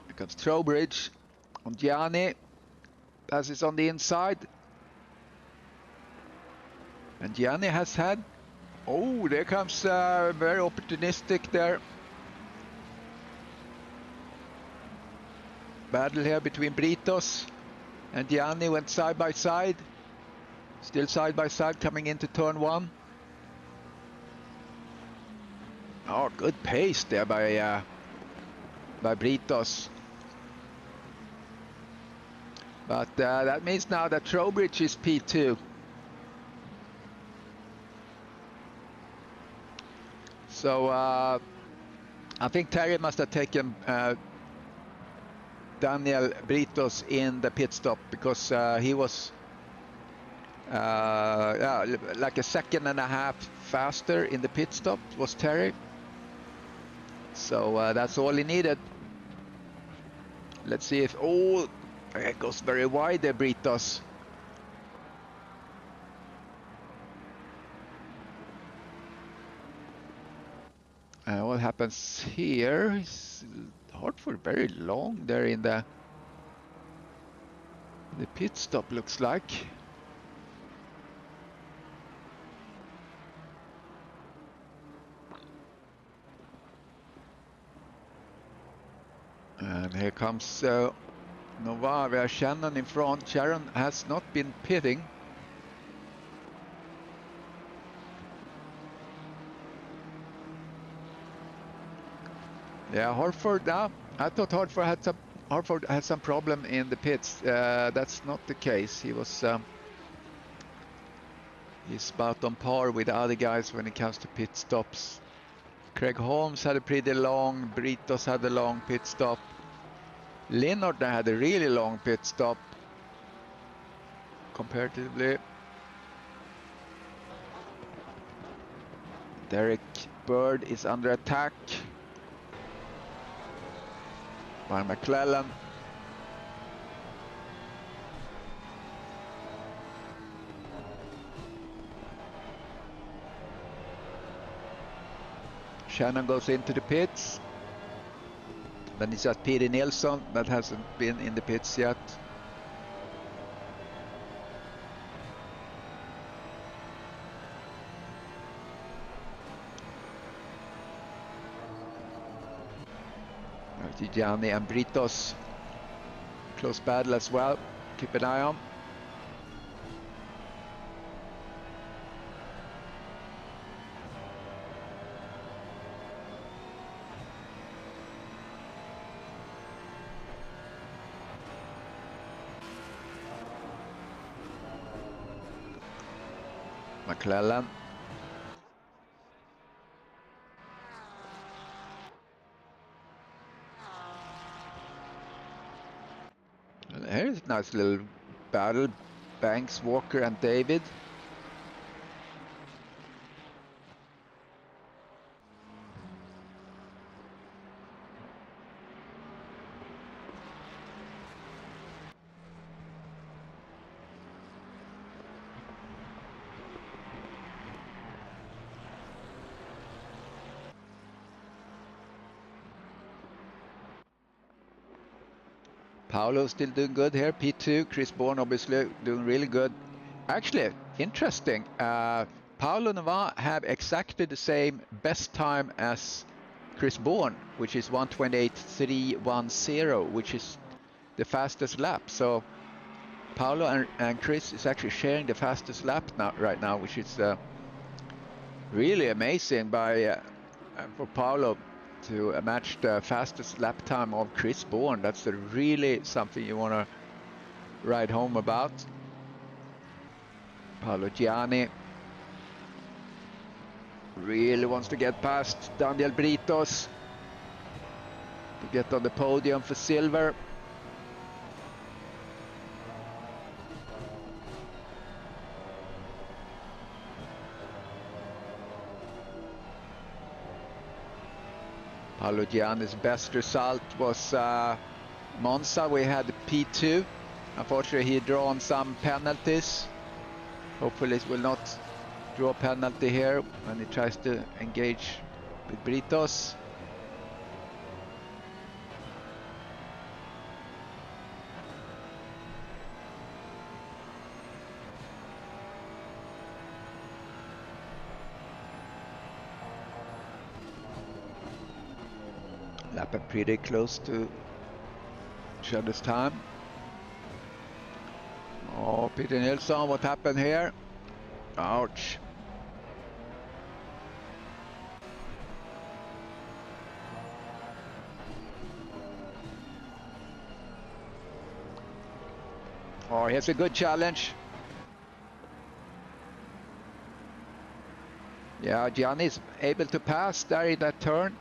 Here comes Trowbridge on Gianni. Passes on the inside. And Gianni has had... Oh, there comes very opportunistic there. Battle here between Britos and Gianni went side by side. Still side by side coming into turn one. Oh, good pace there by Britos. But that means now that Trowbridge is P2. So I think Terry must have taken Daniel Britos in the pit stop because he was like a second and a half faster in the pit stop was Terry. So that's all he needed. Let's see if... Oh, it goes very wide there, Britos. What happens here is Hartford very long there in the pit stop, looks like. And here comes Nova. We have Shannon in front. Sharon has not been pitting. Yeah, Hartford now. I thought Hartford had some problem in the pits. That's not the case. He was he's about on par with the other guys when it comes to pit stops. Craig Holmes had a pretty long. Britos had a long pit stop. Linnard had a really long pit stop comparatively. Derek Bird is under attack by McClellan. Shannon goes into the pits. Then it's just Peter Nilsson that hasn't been in the pits yet. Gianni and Britos. Close battle as well. Keep an eye on. McClellan. Here's a nice little battle. Banks, Walker and David. Paolo still doing good here, P2. Chris Bourne obviously doing really good. Actually, interesting. Paolo Nava have exactly the same best time as Chris Bourne, which is 1:28.310, which is the fastest lap. So Paolo and Chris is actually sharing the fastest lap right now, which is really amazing for Paolo to match the fastest lap time of Chris Bourne. That's really something you want to write home about. Paolo Gianni really wants to get past Daniel Britos to get on the podium for silver. Paolo Gianni's best result was Monza. We had P2. Unfortunately, he drawn some penalties. Hopefully, it will not draw a penalty here when he tries to engage with Britos. Lap pretty close to each other's time. Oh, Peter Nilsson, what happened here? Ouch. Oh, here's a good challenge. Yeah, Gianni's able to pass there in that turn.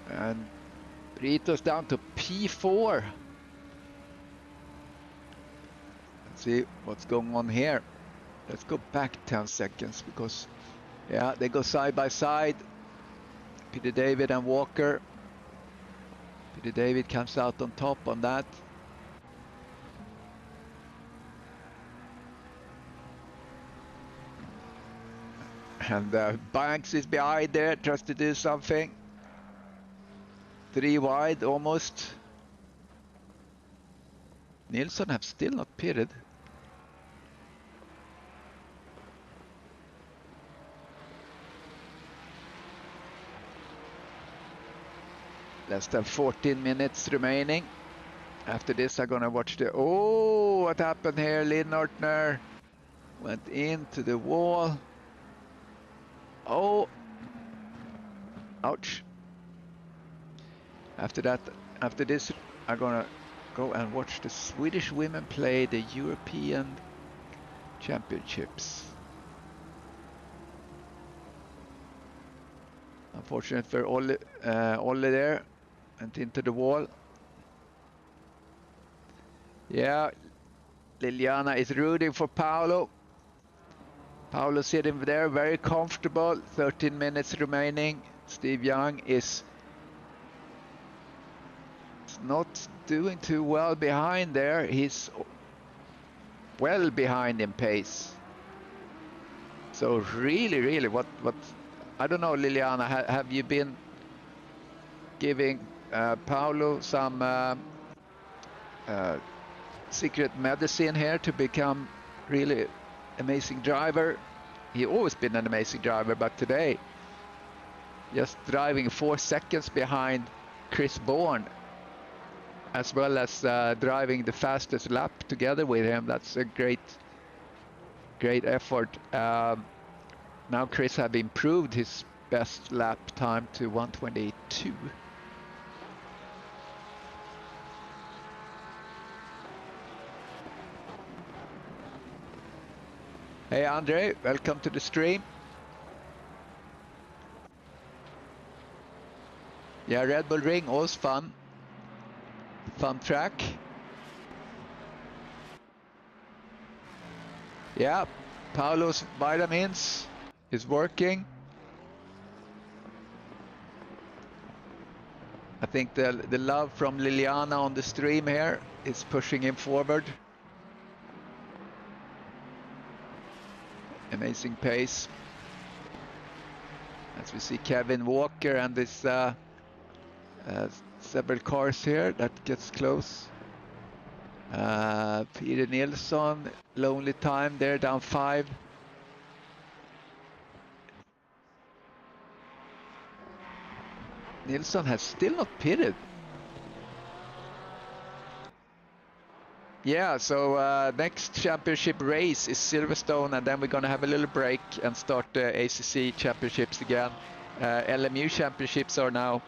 And Britos down to P4. Let's see what's going on here. Let's go back 10 seconds because, yeah, they go side by side. Peter David and Walker. Peter David comes out on top on that. And Banks is behind there, tries to do something. 3 wide almost. Nilsson have still not pitted. Less than 14 minutes remaining. After this, I'm gonna watch the... Oh, what happened here? Linnortner went into the wall. Oh, ouch. After this, I'm gonna go and watch the Swedish women play the European Championships. Unfortunate for Olle there, went into the wall. Yeah, Liliana is rooting for Paolo. Paolo sitting there, very comfortable. 13 minutes remaining. Steve Young is not doing too well behind there. He's well behind in pace. So really, what I don't know, Liliana, have you been giving Paolo some secret medicine here to become really amazing driver? He always been an amazing driver, but today just driving 4 seconds behind Chris Bourne, as well as driving the fastest lap together with him. That's a great effort. Now Chris have improved his best lap time to 1:22. Hey Andre, welcome to the stream. Yeah, Red Bull Ring, always fun. Fun track. Yeah, Paolo's vitamins is working. I think the love from Liliana on the stream here is pushing him forward. Amazing pace. As we see Kevin Walker and this several cars here that gets close. Peter Nilsson, lonely time there, down 5. Nilsson has still not pitted. Yeah, so next championship race is Silverstone, and then we're going to have a little break and start the ACC championships again. LMU championships are now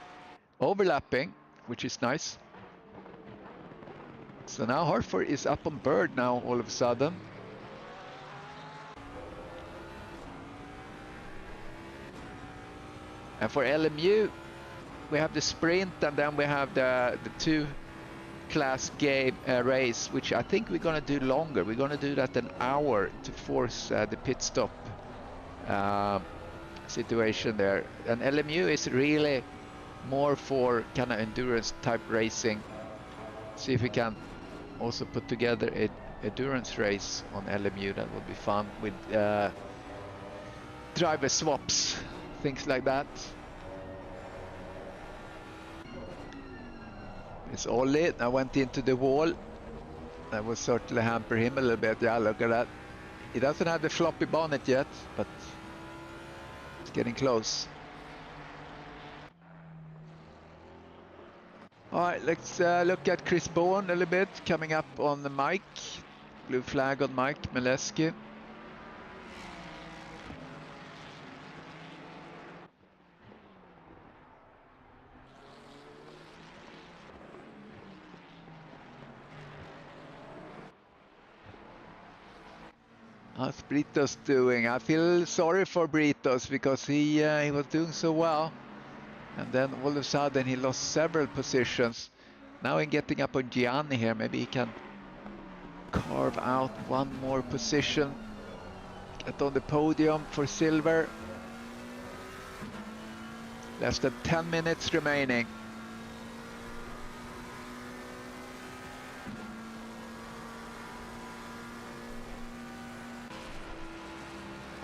overlapping, which is nice. So now Hartford is up on bird now all of a sudden. And for LMU, we have the sprint, and then we have the 2-class game race, which I think we're going to do longer. We're going to do that an hour to force the pit stop situation there. And LMU is really more for kind of endurance type racing. See if we can also put together a endurance race on LMU. That would be fun with driver swaps, things like that. It's Ollie. I went into the wall. That will certainly hamper him a little bit. Yeah, look at that. He doesn't have the floppy bonnet yet, but it's getting close. All right, let's look at Chris Bourne a little bit, coming up on the mic. Blue flag on Mike Mileski. How's Britos doing? I feel sorry for Britos because he was doing so well. And then all of a sudden he lost several positions. Now in getting up on Gianni here, maybe he can carve out one more position. Get on the podium for silver. Less than 10 minutes remaining.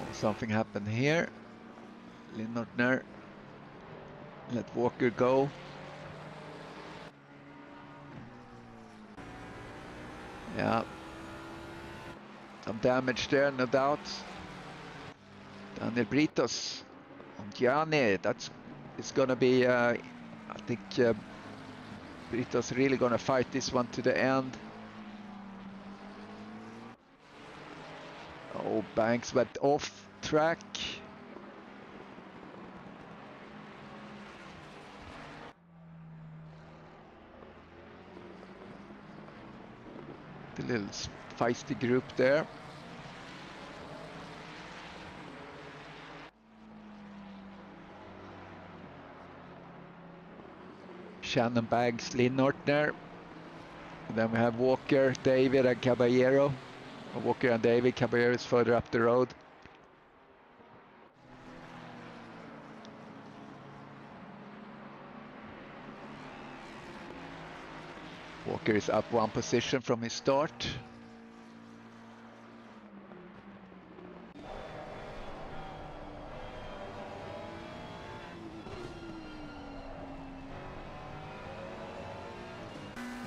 Oh, something happened here. Linnartner let Walker go. Yeah, some damage there, no doubt. Daniel Britos on Gianni. It's gonna be. I think Britos really gonna fight this one to the end. Oh, Banks went off track. The little feisty group there. Shannon Banks, Lynn Nortner. And then we have Walker, David, and Caballero. Walker and David. Caballero is further up the road. Walker is up one position from his start.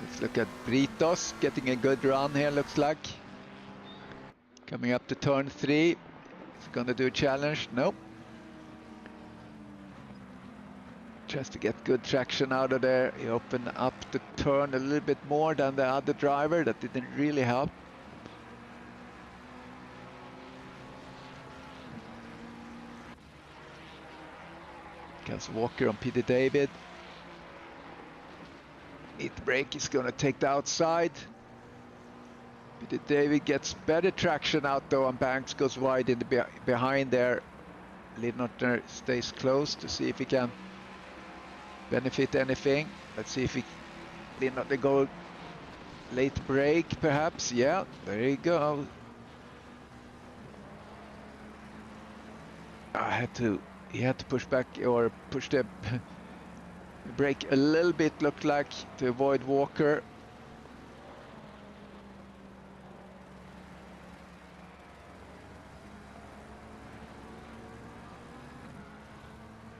Let's look at Britos getting a good run here, looks like. Coming up to turn 3. He's gonna do a challenge. Nope. Just to get good traction out of there. He opened up the turn a little bit more than the other driver. That didn't really help. Comes Walker on Peter David. Mid brake is going to take the outside. Peter David gets better traction out though, and Banks goes wide in the behind there. Linnartner stays close to see if he can benefit anything. Let's see if Linnartner go late break perhaps. Yeah, there you go. He had to push back or push the brake a little bit, looked like, to avoid Walker.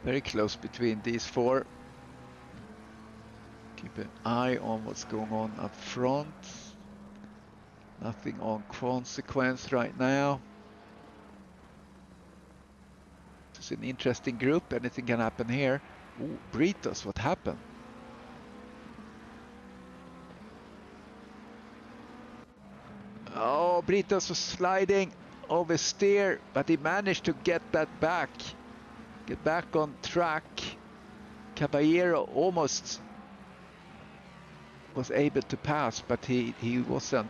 Very close between these four. Keep an eye on what's going on up front. Nothing on consequence right now. It's an interesting group. Anything can happen here. Ooh, Britos, what happened? Oh, Britos was sliding oversteer, but he managed to get that back. Get back on track. Caballero almost was able to pass, but he wasn't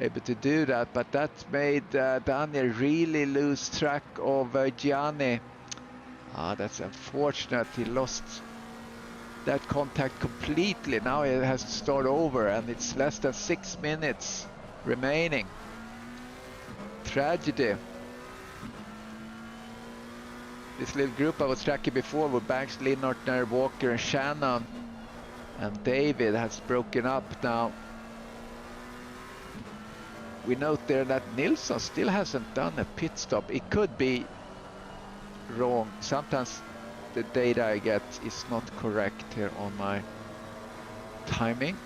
able to do that. But that made Daniel really lose track of Gianni. Ah, that's unfortunate. He lost that contact completely. Now it has to start over, and it's less than 6 minutes remaining. Tragedy. This little group I was tracking before were Banks, Linnartner, Walker, and Shannon. And David has broken up now. We note there that Nilsson still hasn't done a pit stop. It could be wrong. Sometimes the data I get is not correct here on my timing.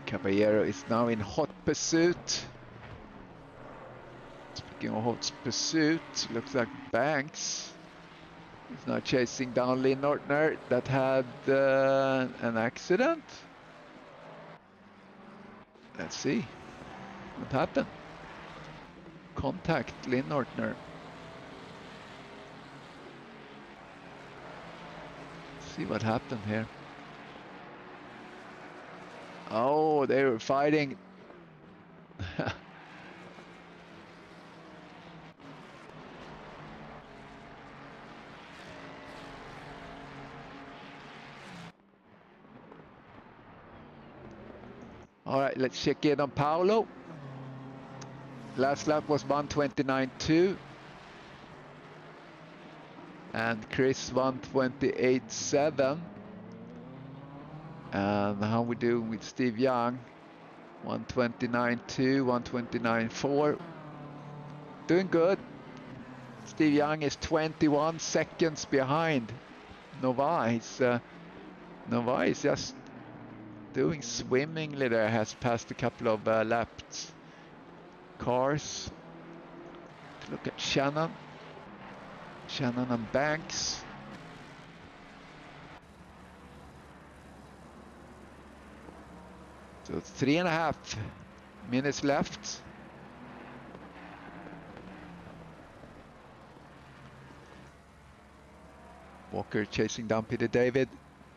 Caballero is now in hot pursuit. Speaking of hot pursuit, looks like Banks is now chasing down Linnartner that had an accident. Let's see what happened. Contact Linnartner. See what happened here. Oh, they were fighting. All right, let's check in on Paolo. Last lap was 1:29.2. And Chris 1:28.7. And how we doing with Steve Young? 1:29.2, 1:29.4. Doing good. Steve Young is 21 seconds behind Nova. Nova is just doing swimmingly there. Has passed a couple of lapped cars. Look at Shannon. Shannon and Banks. So it's 3.5 minutes left. Walker chasing down Peter David.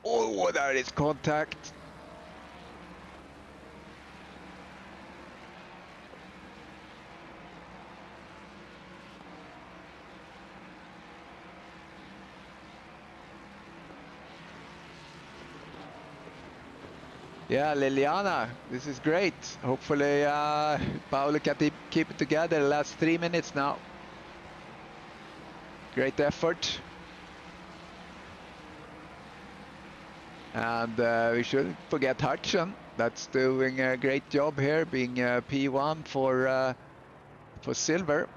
Oh, there is contact. Yeah, Liliana, this is great. Hopefully Paolo can keep it together the last 3 minutes now. Great effort. And we shouldn't forget Hudson. That's doing a great job here, being P1 for silver.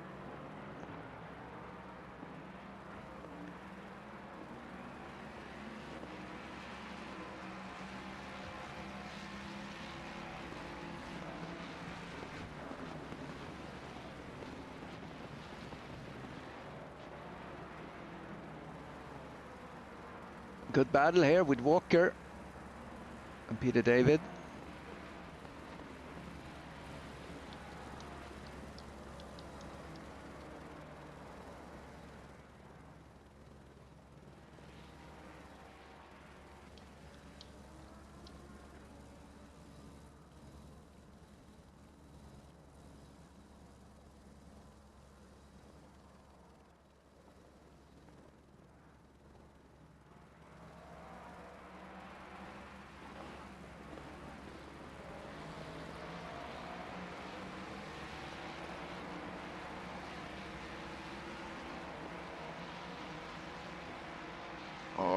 Good battle here with Walker and Peter David.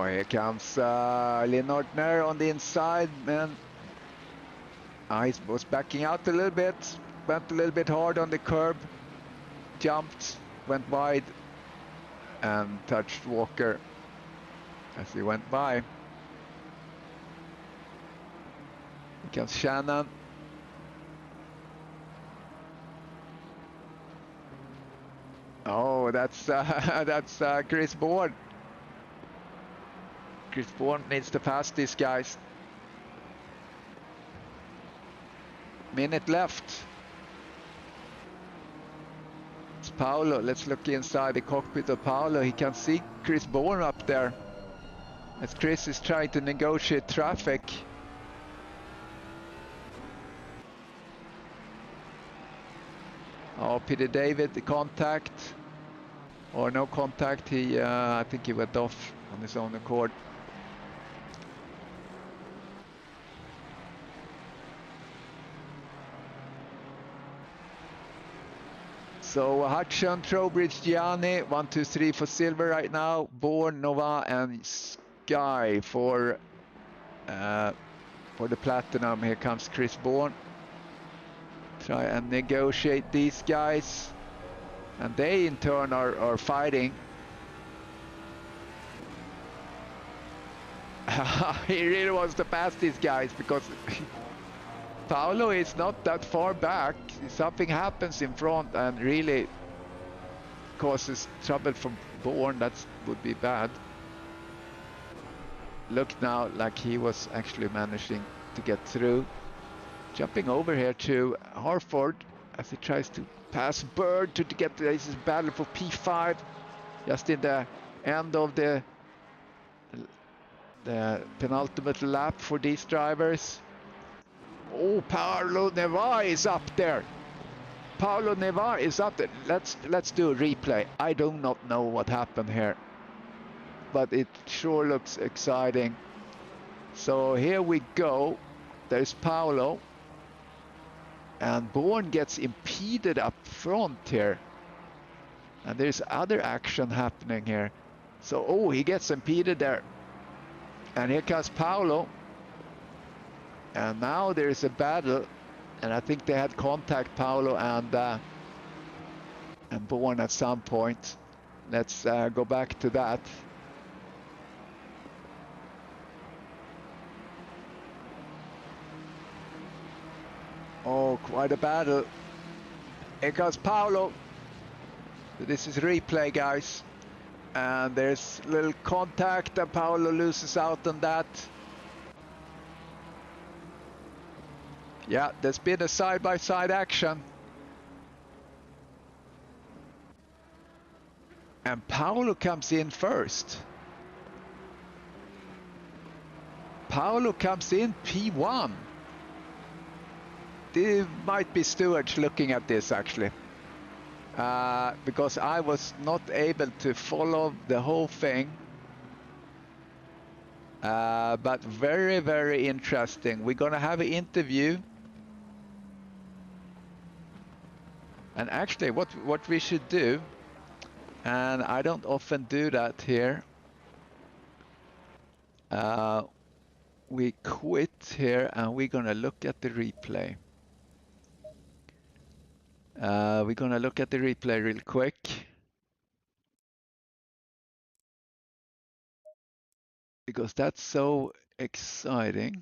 here comes Linnartner on the inside, man. He was backing out a little bit, went a little bit hard on the curb, jumped, went wide, and touched Walker as he went by. Here comes Shannon. Oh, that's Chris Bourne. Chris Bourne needs to pass these guys. Minute left. It's Paolo. Let's look inside the cockpit of Paolo. He can see Chris Bourne up there as Chris is trying to negotiate traffic. Oh, Peter David, the contact. Or no contact. He, I think he went off on his own accord. So Hudson, Trowbridge, Gianni, 1, 2, 3 for silver right now. Bourne, Nova, and Sky for the platinum. Here comes Chris Bourne. Try and negotiate these guys, and they in turn are fighting. He really wants to pass these guys because Paolo is not that far back. Something happens in front and really causes trouble for Bourne. That would be bad. Look now like he was actually managing to get through. Jumping over here to Harford as he tries to pass Bird to get this battle for P5 just in the end of the penultimate lap for these drivers. Oh, Paulo Nevar is up there. Paulo Nevar is up there. Let's do a replay. I do not know what happened here, but it sure looks exciting. So here we go. There's Paulo. And Bourne gets impeded up front here. And there's other action happening here. So, oh, he gets impeded there. And here comes Paulo. And now there's a battle. And I think they had contact, Paulo and Bourne at some point. Let's go back to that. Oh, quite a battle. Here comes Paulo. This is replay, guys. And there's a little contact and Paulo loses out on that. Yeah, there's been a side-by-side action. And Paulo comes in first. Paulo comes in P1. There might be stewards looking at this actually, because I was not able to follow the whole thing, but very, very interesting. We're gonna have an interview, and actually what we should do, and I don't often do that here, we quit here and we're gonna look at the replay. We're gonna look at the replay real quick. Because that's so exciting.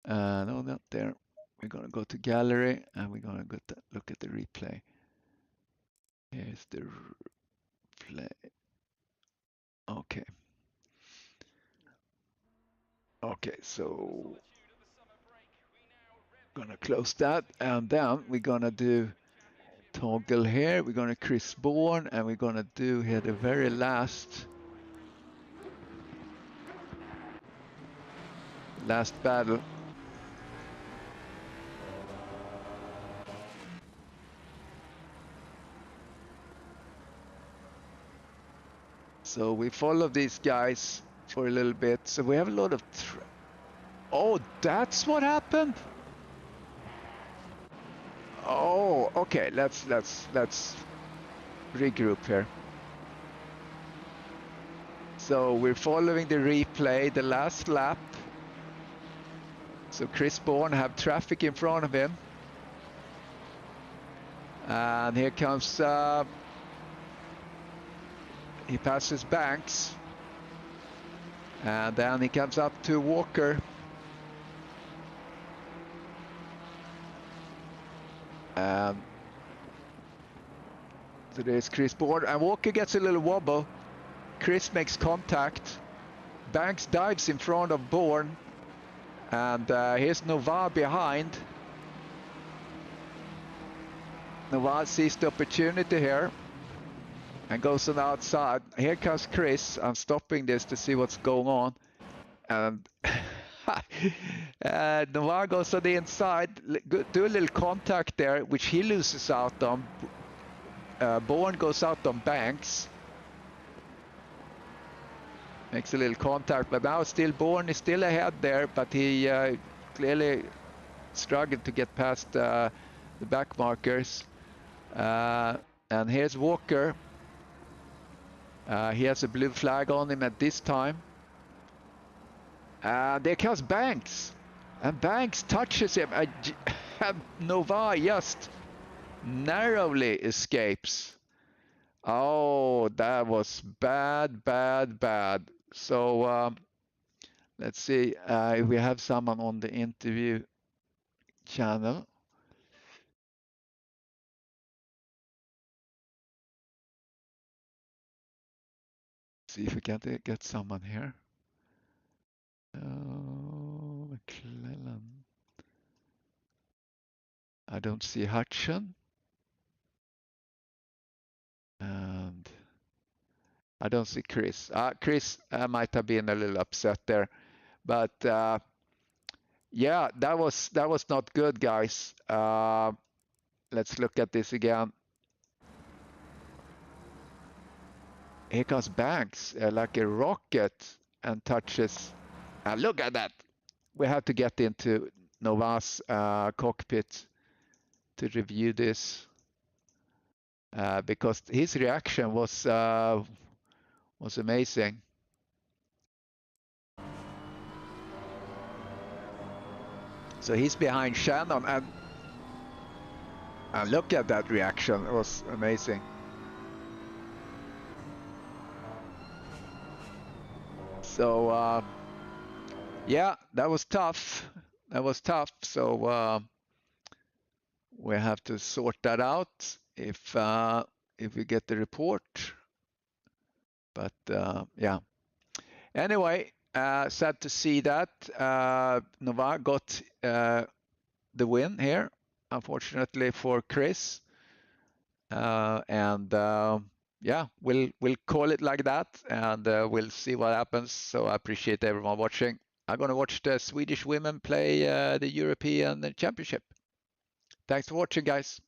No, not there. We're gonna go to gallery and we're gonna go to look at the replay. Here's the replay. Okay. Okay, so gonna close that and then we're gonna do toggle here. We're gonna Chris Bourne and we're gonna do here the very last battle. So we follow these guys for a little bit. So we have a lot of oh, that's what happened. Oh, okay. Let's regroup here. So we're following the replay, the last lap. So Chris Bourne have traffic in front of him. And here comes, he passes Banks. And then he comes up to Walker. So there's Chris Bourne. And Walker gets a little wobble. Chris makes contact. Banks dives in front of Bourne. And here's Nova behind. Nova sees the opportunity here and goes on the outside. Here comes Chris. I'm stopping this to see what's going on. And Nova goes on the inside, do a little contact there, which he loses out on. Bourne goes out on Banks. Makes a little contact, but now still Bourne is still ahead there, but he clearly struggled to get past the back markers. And here's Walker. He has a blue flag on him at this time. There comes Banks. And Banks touches him. Nova just narrowly escapes. Oh, that was bad, bad, bad. So let's see if we have someone on the interview channel. See if we can get someone here. McClellan. I don't see Hutchin. And I don't see Chris. Chris might have been a little upset there. But yeah, that was not good, guys. Let's look at this again. Here comes Banks like a rocket and touches. Look at that. We have to get into Nova's cockpit to review this because his reaction was amazing. So he's behind Shannon, and look at that reaction. It was amazing. So yeah, that was tough. That was tough. So we have to sort that out if we get the report. But yeah. Anyway, sad to see that Nova got the win here, unfortunately for Chris. And yeah, we'll call it like that, and we'll see what happens. So I appreciate everyone watching. I'm going to watch the Swedish women play the European Championship. Thanks for watching, guys.